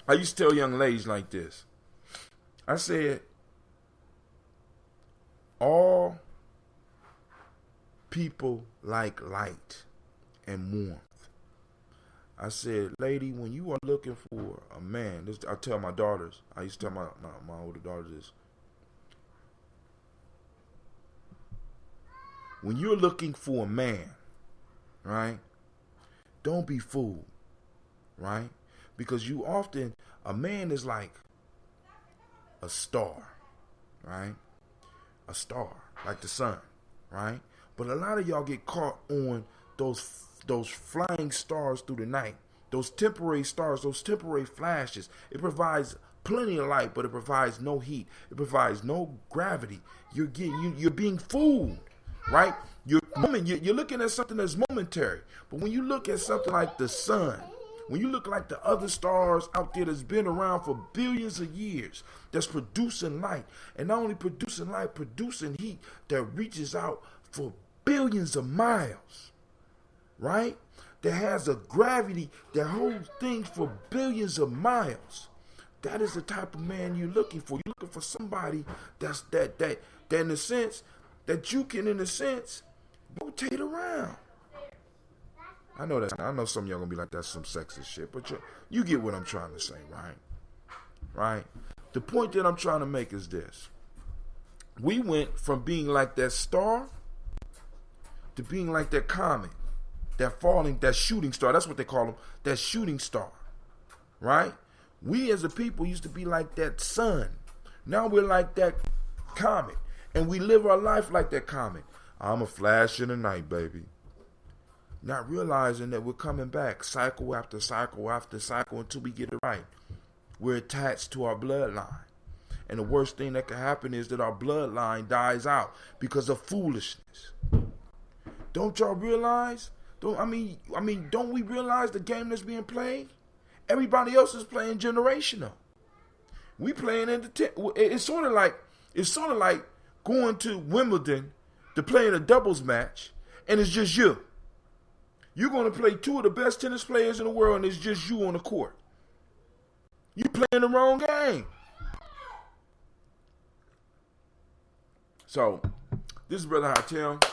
I used to tell young ladies like this. I said, all people like light and warmth. I said, lady, when you are looking for a man, this I tell my daughters, I used to tell my older daughters this. When you're looking for a man, right, don't be fooled, right? Because a man is like a star, right? A star, like the sun, right? But a lot of y'all get caught on those flying stars through the night, those temporary stars, those temporary flashes. It provides plenty of light, but it provides no heat. It provides no gravity. You're being fooled, right? You're looking at something that's momentary. But when you look at something like the sun, when you look like the other stars out there that's been around for billions of years, that's producing light, and not only producing light, producing heat that reaches out for billions of miles, right? That has a gravity that holds things for billions of miles. That is the type of man you're looking for. You're looking for somebody that in a sense, that you can, in a sense, rotate around. I know some of y'all gonna be like, that's some sexist shit, but you get what I'm trying to say, right? Right? The point that I'm trying to make is this. We went from being like that star to being like that comet, that shooting star. That's what they call them, that shooting star, right? We as a people used to be like that sun. Now we're like that comet, and we live our life like that comet. I'm a flash in the night, baby. Not realizing that we're coming back cycle after cycle after cycle until we get it right. We're attached to our bloodline. And the worst thing that can happen is that our bloodline dies out because of foolishness. Don't y'all realize? Don't we realize the game that's being played? Everybody else is playing generational. We playing it's sort of like going to Wimbledon to play in a doubles match, and it's just you. You're going to play two of the best tennis players in the world, and it's just you on the court. You playing the wrong game. So, this is Brother Hatem.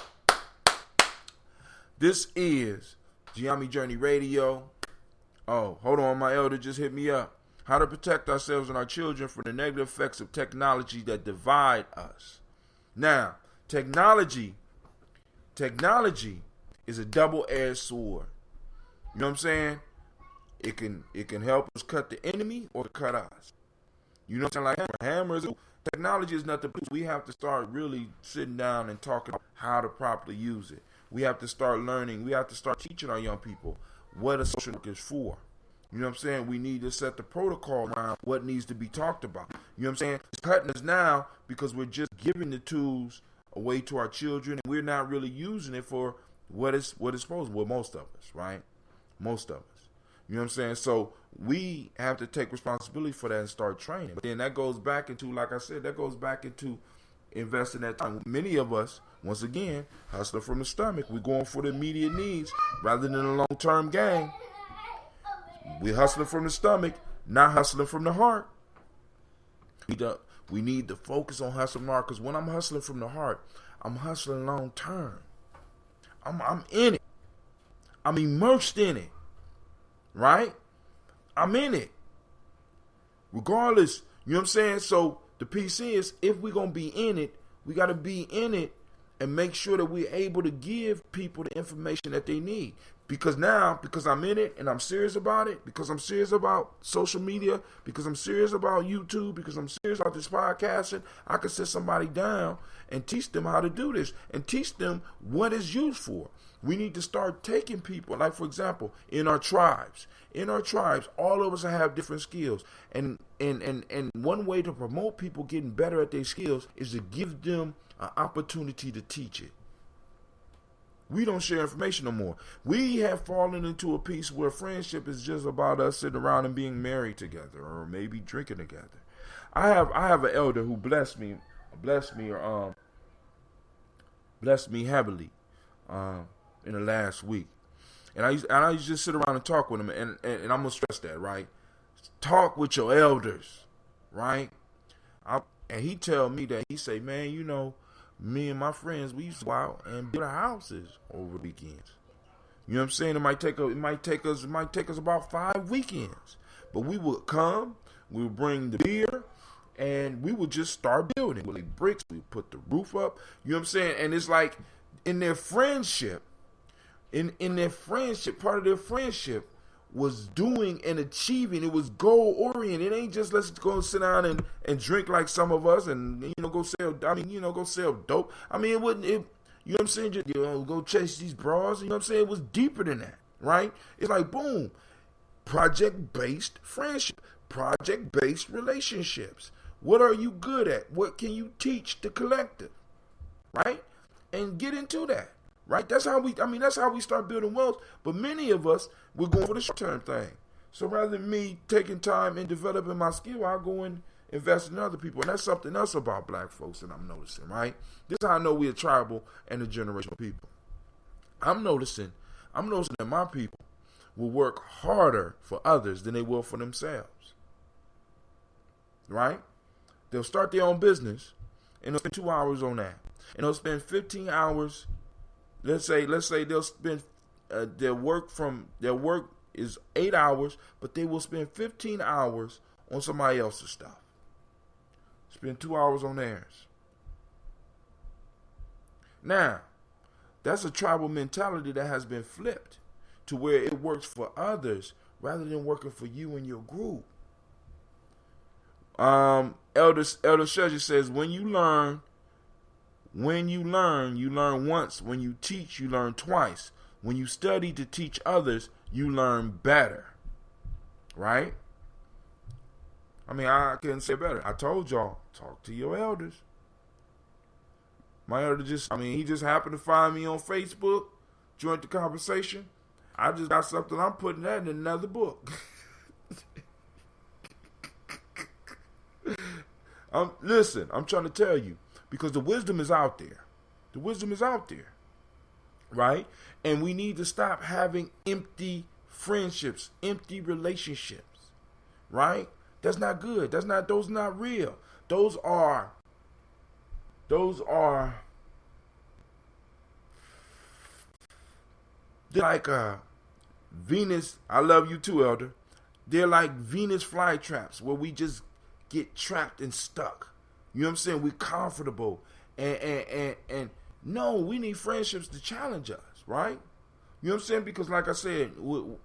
This is Gye-Nyame Journey Radio. Oh, hold on, my elder just hit me up. How to protect ourselves and our children from the negative effects of technology that divide us. Now, technology is a double-edged sword. You know what I'm saying? It can help us cut the enemy or cut us. You know what I'm saying? Like hammers. Technology is nothing but we have to start really sitting down and talking about how to properly use it. We have to start learning. We have to start teaching our young people what a social network is for. You know what I'm saying? We need to set the protocol around what needs to be talked about. You know what I'm saying? It's cutting us now because we're just giving the tools away to our children, and we're not really using it for what it's supposed to. Well, most of us, right? Most of us. You know what I'm saying? So we have to take responsibility for that and start training. But then that goes back into, like I said, investing that time. Many of us, once again, hustling from the stomach. We're going for the immediate needs rather than a long-term gain. We're hustling from the stomach, not hustling from the heart. We need to focus on hustling from the heart, because when I'm hustling from the heart, I'm hustling long-term. I'm in it. I'm immersed in it. Right? I'm in it. Regardless, you know what I'm saying? So the piece is, if we're going to be in it, we got to be in it and make sure that we're able to give people the information that they need. Because I'm in it and I'm serious about it, because I'm serious about social media, because I'm serious about YouTube, because I'm serious about this podcasting, I can sit somebody down and teach them how to do this and teach them what it's used for. We need to start taking people, like for example, in our tribes, all of us have different skills. And one way to promote people getting better at their skills is to give them an opportunity to teach it. We don't share information no more. We have fallen into a piece where friendship is just about us sitting around and being married together, or maybe drinking together. I have an elder who blessed me heavily in the last week, and I used to just sit around and talk with him, and I'm gonna stress that, right? Talk with your elders, right? And he tell me that, he say, man, you know, me and my friends, we used to go out and build houses over weekends. You know what I'm saying? It might take us about 5 weekends. But we would come, we would bring the beer, and we would just start building. We lay bricks, we put the roof up. You know what I'm saying? And it's like in their friendship, part of their friendship was doing and achieving. It was goal oriented. It ain't just let's go sit down and drink like some of us and go sell dope. I mean, it wouldn't. You know what I'm saying? Just, go chase these bras. You know what I'm saying? It was deeper than that, right? It's like boom, project based friendship, project based relationships. What are you good at? What can you teach the collective, right? And get into that. Right? That's how we start building wealth. But many of us, we're going for the short-term thing. So rather than me taking time and developing my skill, I'll go and invest in other people. And that's something else about black folks that I'm noticing, right? This is how I know we're a tribal and a generational people. I'm noticing that my people will work harder for others than they will for themselves. Right? They'll start their own business and they'll spend 2 hours on that. And they'll spend 15 hours. Let's say they'll spend their work is 8 hours, but they will spend 15 hours on somebody else's stuff. Spend 2 hours on theirs. Now, that's a tribal mentality that has been flipped to where it works for others rather than working for you and your group. Elder Shudger says, when you learn, you learn once. When you teach, you learn twice. When you study to teach others, you learn better. Right? I mean, I couldn't say better. I told y'all, talk to your elders. My elder he just happened to find me on Facebook, joined the conversation. I just got something, I'm putting that in another book. Listen, I'm trying to tell you. Because the wisdom is out there. The wisdom is out there. Right? And we need to stop having empty friendships, empty relationships. Right? That's not good. Those are not real. Those are they're like Venus. I love you too, Elder. They're like Venus flytraps where we just get trapped and stuck. You know what I'm saying? We're comfortable. And no, we need friendships to challenge us, right? You know what I'm saying? Because like I said,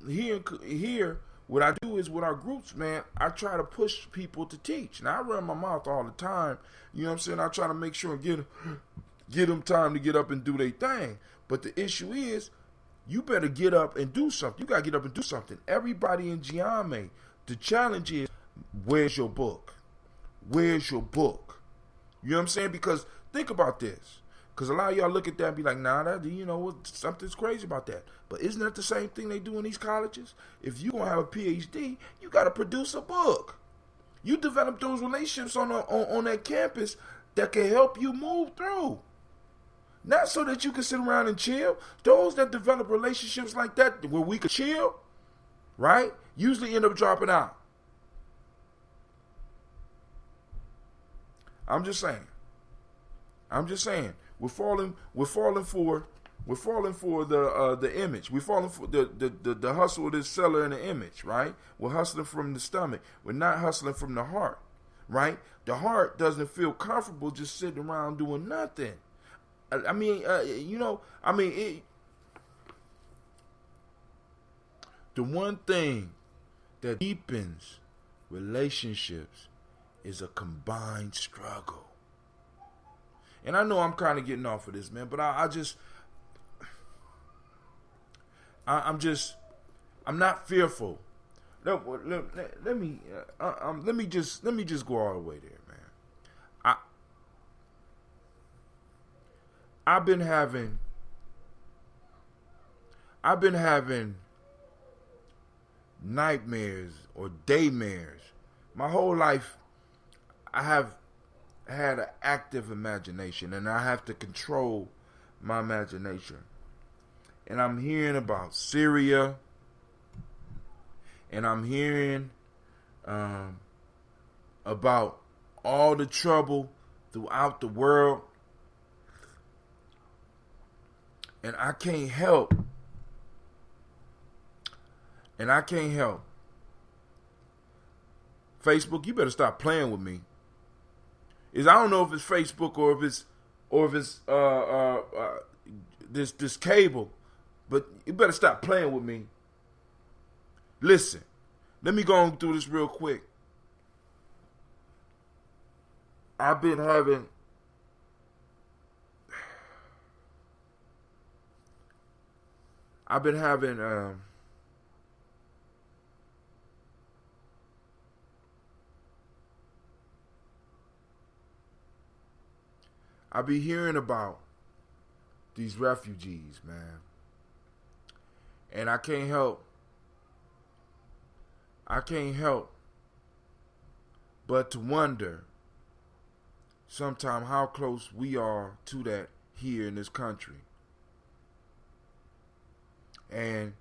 here, what I do is with our groups, man, I try to push people to teach. Now, I run my mouth all the time. You know what I'm saying? I try to make sure and get them time to get up and do their thing. But the issue is, you better get up and do something. You got to get up and do something. Everybody in Gye-Nyame, the challenge is, where's your book? Where's your book? You know what I'm saying? Because think about this. Because a lot of y'all look at that and be like, nah, something's crazy about that. But isn't that the same thing they do in these colleges? If you're going to have a PhD, you got to produce a book. You develop those relationships on that campus that can help you move through. Not so that you can sit around and chill. Those that develop relationships like that where we could chill, right, usually end up dropping out. I'm just saying. We're falling for the image. We're falling for the hustle of this seller and the image, right? We're hustling from the stomach. We're not hustling from the heart, right? The heart doesn't feel comfortable just sitting around doing nothing. the one thing that deepens relationships is a combined struggle. And I know I'm kind of getting off of this, man, but I'm not fearful. Let me just go all the way there, man. I've been having nightmares or daymares. My whole life, I have had an active imagination, and I have to control my imagination. And I'm hearing about Syria, and I'm hearing about all the trouble throughout the world. And I can't help. Facebook, you better stop playing with me. I don't know if it's Facebook or if it's this cable, but you better stop playing with me. Listen, let me go on through this real quick. I've been having I be hearing about these refugees, man. And I can't help but to wonder sometimes how close we are to that here in this country. And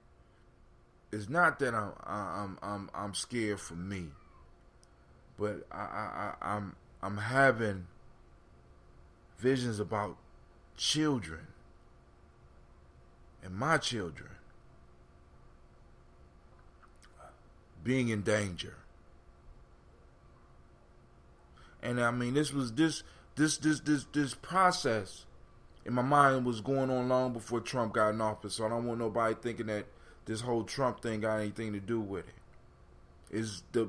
it's not that I'm scared for me, but I'm having visions about children and my children being in danger. And I mean, this process in my mind was going on long before Trump got in office. So I don't want nobody thinking that this whole Trump thing got anything to do with it. Is the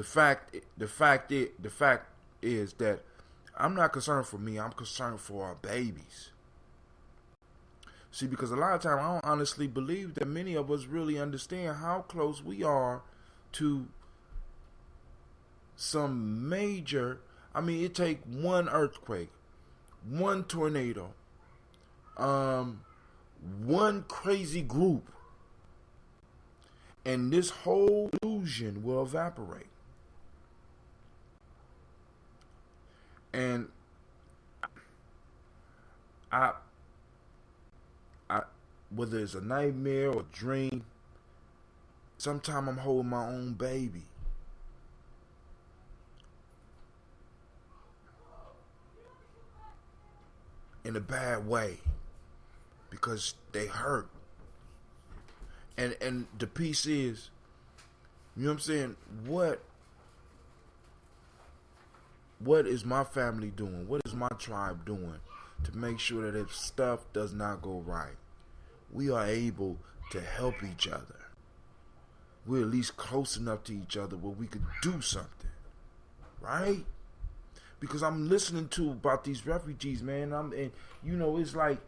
fact is that I'm not concerned for me. I'm concerned for our babies. See, because a lot of times I don't honestly believe that many of us really understand how close we are to some major. I mean, it take one earthquake, one tornado, one crazy group, and this whole illusion will evaporate. And I whether it's a nightmare or a dream, sometimes I'm holding my own baby. In a bad way. Because they hurt. And the piece is, you know what I'm saying? What is my family doing? What is my tribe doing to make sure that if stuff does not go right, we are able to help each other? We're at least close enough to each other where we could do something, right? Because I'm listening to about these refugees, man. It's like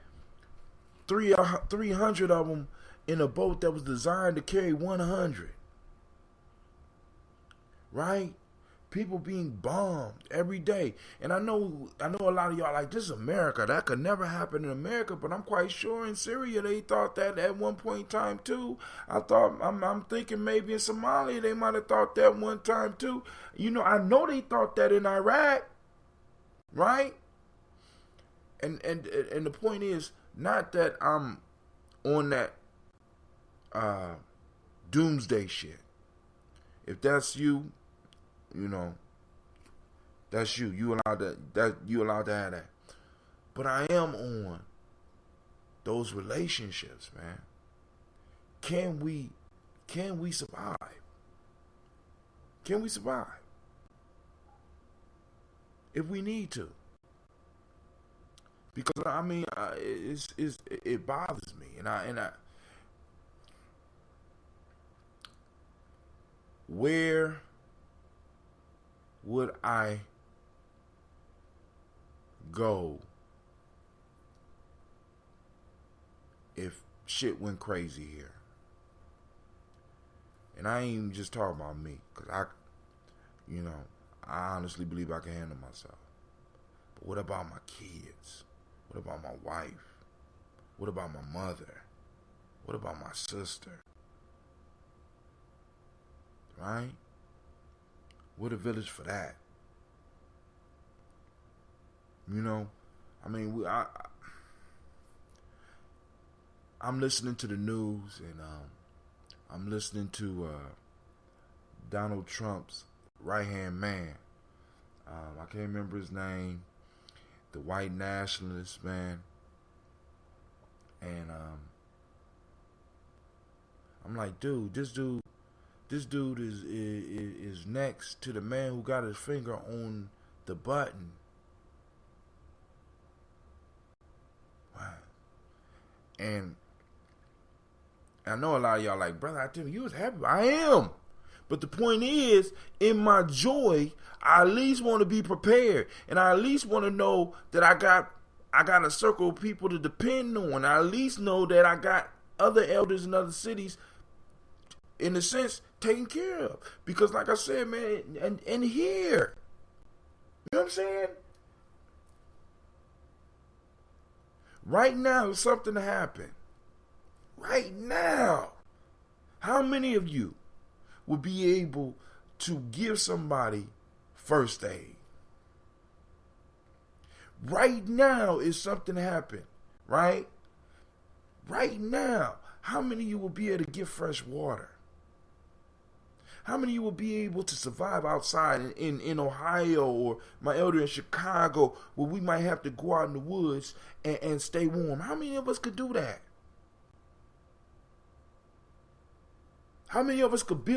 300 of them in a boat that was designed to carry 100, right? People being bombed every day. And I know a lot of y'all like, this is America. That could never happen in America. But I'm quite sure in Syria they thought that at one point in time too. I'm thinking maybe in Somalia they might have thought that one time too. I know they thought that in Iraq. Right? And the point is not that I'm on that doomsday shit. If that's you, that's you. You allowed to have that. But I am on those relationships, man. Can we survive? Can we survive? If we need to. Because it bothers me, and where would I go if shit went crazy here? And I ain't even just talking about me, because I honestly believe I can handle myself. But what about my kids? What about my wife? What about my mother? What about my sister? Right? We're the village for that. I'm listening to the news, and I'm listening to Donald Trump's right-hand man. I can't remember his name. The white nationalist man. And I'm like, dude, this dude is next to the man who got his finger on the button. Wow. And I know a lot of y'all like, brother, I tell you was happy. I am. But the point is, in my joy, I at least want to be prepared. And I at least want to know that I got a circle of people to depend on. I at least know that I got other elders in other cities, in a sense, taken care of. Because like I said, man, and here, you know what I'm saying? Right now, if something to happen, right now, how many of you would be able to give somebody first aid? Right now, if something happened, right? Right now, how many of you will be able to give fresh water? How many of you will be able to survive outside in Ohio, or my elder in Chicago, where we might have to go out in the woods and stay warm? How many of us could do that? How many of us could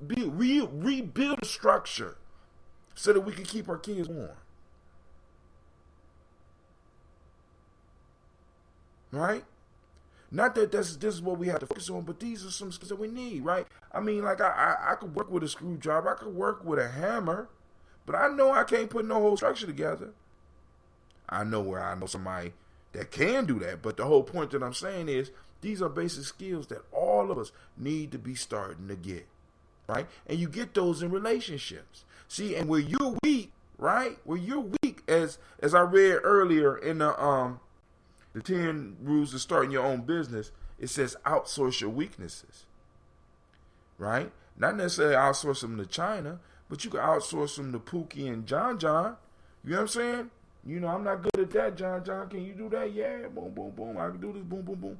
rebuild a structure so that we can keep our kids warm? Right? Not that this is what we have to focus on, but these are some skills that we need, right? I mean, like I could work with a screwdriver, I could work with a hammer, but I know I can't put no whole structure together. I know where I know somebody that can do that, but the whole point that I'm saying is these are basic skills that all of us need to be starting to get, right? And you get those in relationships. See, and where you're weak, right? Where you're weak, as I read earlier in the 10 rules to starting your own business, it says outsource your weaknesses, right? Not necessarily outsource them to China, but you can outsource them to Pookie and John. You know what I'm saying? I'm not good at that, John. Can you do that? Yeah, boom, boom, boom. I can do this, boom, boom, boom.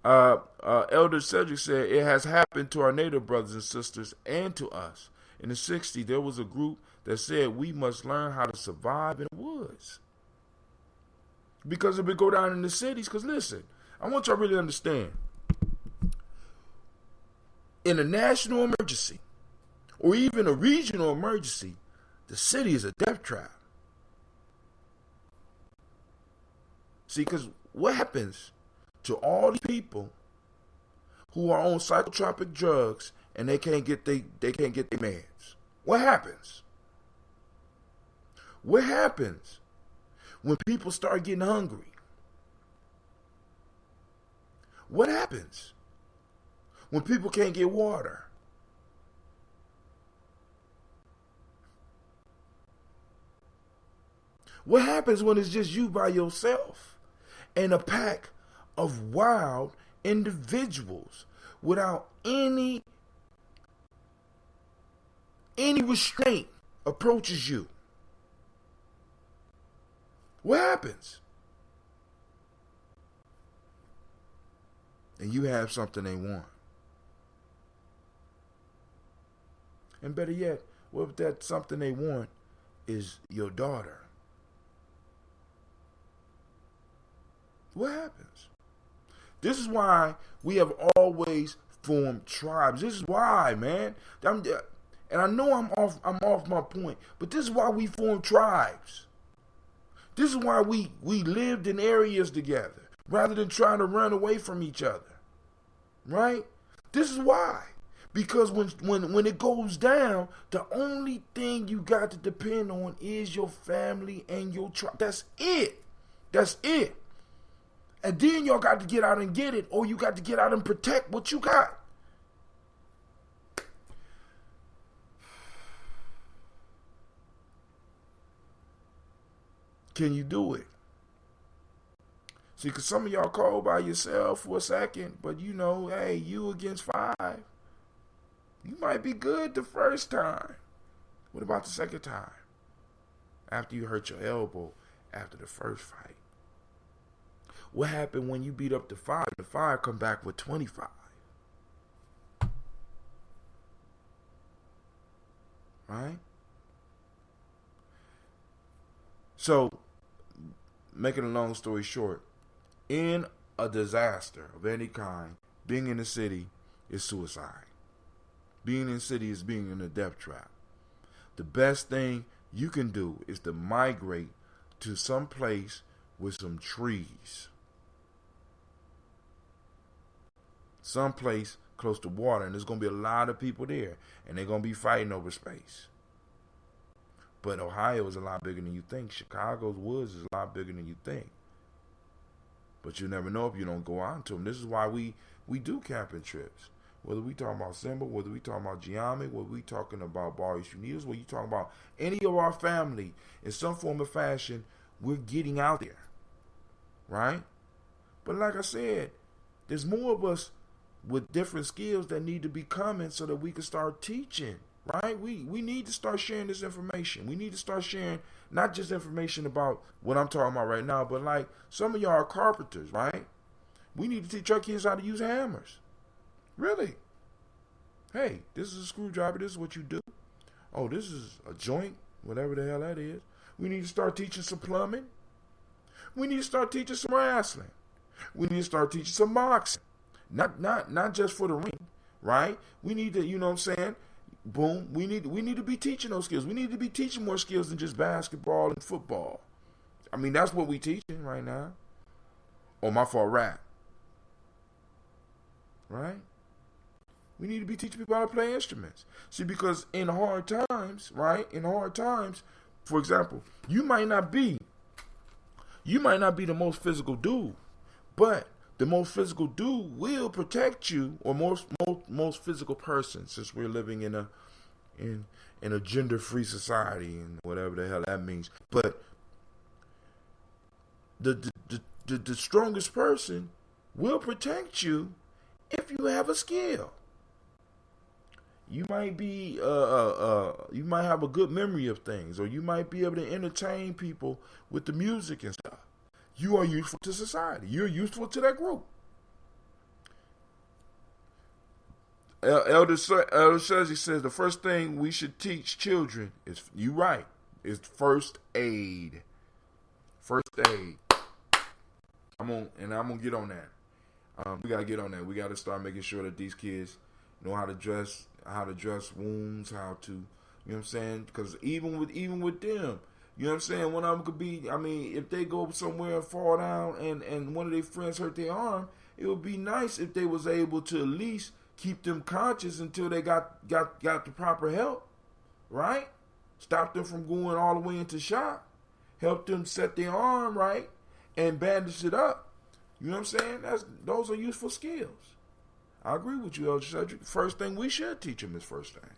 Elder Cedric said, it has happened to our native brothers and sisters and to us. In the 60s, there was a group that said we must learn how to survive in the woods. Because if we go down in the cities, because listen, I want y'all to really understand. In a national emergency, or even a regional emergency, the city is a death trap. See, because what happens to all these people who are on psychotropic drugs and they can't get their meds? What happens? What happens when people start getting hungry? What happens when people can't get water? What happens when it's just you by yourself and a pack of wild individuals without any restraint approaches you? What happens? And you have something they want. And better yet, what if that something they want is your daughter? What happens? This is why we have always formed tribes. This is why, man. And I know I'm off my point, but this is why we form tribes. This is why we lived in areas together rather than trying to run away from each other. Right? This is why. Because when it goes down, the only thing you got to depend on is your family and your tribe. That's it. That's it. And then y'all got to get out and get it, or you got to get out and protect what you got. Can you do it? See, because some of y'all call by yourself for a second, but you know, hey, you against 5. You might be good the first time. What about the second time? After you hurt your elbow after the first fight. What happened when you beat up the 5? The 5 come back with 25. Right? So, making a long story short, in a disaster of any kind, being in the city is suicide. Being in the city is being in a death trap. The best thing you can do is to migrate to some place with some trees. Someplace close to water, and there's going to be a lot of people there, and they're going to be fighting over space. But Ohio is a lot bigger than you think. Chicago's woods is a lot bigger than you think. But you never know if you don't go out to them. This is why we do camping trips. Whether we talking about Simba, whether we talking about Gye-Nyame, whether we talking about Bar East Unidos, whether you talking about any of our family, in some form or fashion, we're getting out there. Right? But like I said, there's more of us with different skills that need to be coming so that we can start teaching. Right? We need to start sharing this information. We need to start sharing not just information about what I'm talking about right now, but like some of y'all are carpenters, right? We need to teach our kids how to use hammers. Really? Hey, this is a screwdriver. This is what you do. Oh, this is a joint, whatever the hell that is. We need to start teaching some plumbing. We need to start teaching some wrestling. We need to start teaching some boxing. Not just for the ring, right? We need to, you know what I'm saying? Boom. We need to be teaching those skills. We need to be teaching more skills than just basketball and football. I mean, that's what we teaching right now. Oh, my fault, rap. Right? We need to be teaching people how to play instruments. See, because in hard times, right? In hard times, for example, you might not be the most physical dude, but the most physical dude will protect you, or most physical person, since we're living in a gender-free society and whatever the hell that means. But the strongest person will protect you if you have a skill. You might be you might have a good memory of things, or you might be able to entertain people with the music and stuff. You are useful to society. You're useful to that group. Elder Sergi says the first thing we should teach children is, you right, is first aid. First aid. I'm gonna get on that. We gotta get on that. We gotta start making sure that these kids know how to dress wounds, how to, you know what I'm saying? Because even with them, you know what I'm saying? One of them could be, I mean, if they go somewhere and fall down and one of their friends hurt their arm, it would be nice if they was able to at least keep them conscious until they got the proper help, right? Stop them from going all the way into shock. Help them set their arm right and bandage it up. You know what I'm saying? Those are useful skills. I agree with you, Elder Cedric. First thing we should teach them is first thing.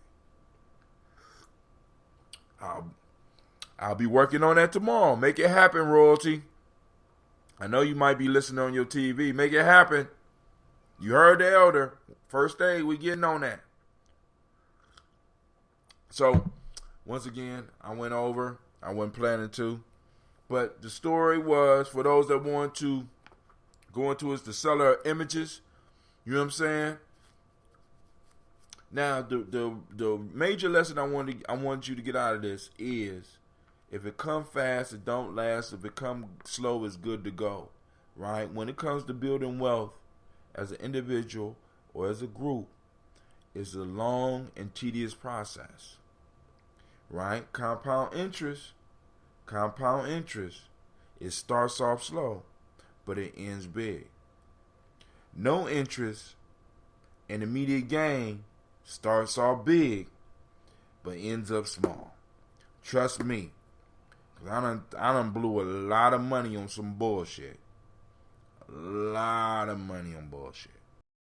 I'll be working on that tomorrow. Make it happen, royalty. I know you might be listening on your TV. Make it happen. You heard the elder. First aid, we getting on that. So, once again, I wasn't planning to. But the story was, for those that want to go into it, the seller images. You know what I'm saying? Now, the major lesson I want you to get out of this is, if it come fast, it don't last. If it come slow, it's good to go. Right? When it comes to building wealth as an individual or as a group, it's a long and tedious process. Right? Compound interest, it starts off slow, but it ends big. No interest and the media game starts off big, but ends up small. Trust me, 'cause I done blew a lot of money on some bullshit. A lot of money on bullshit.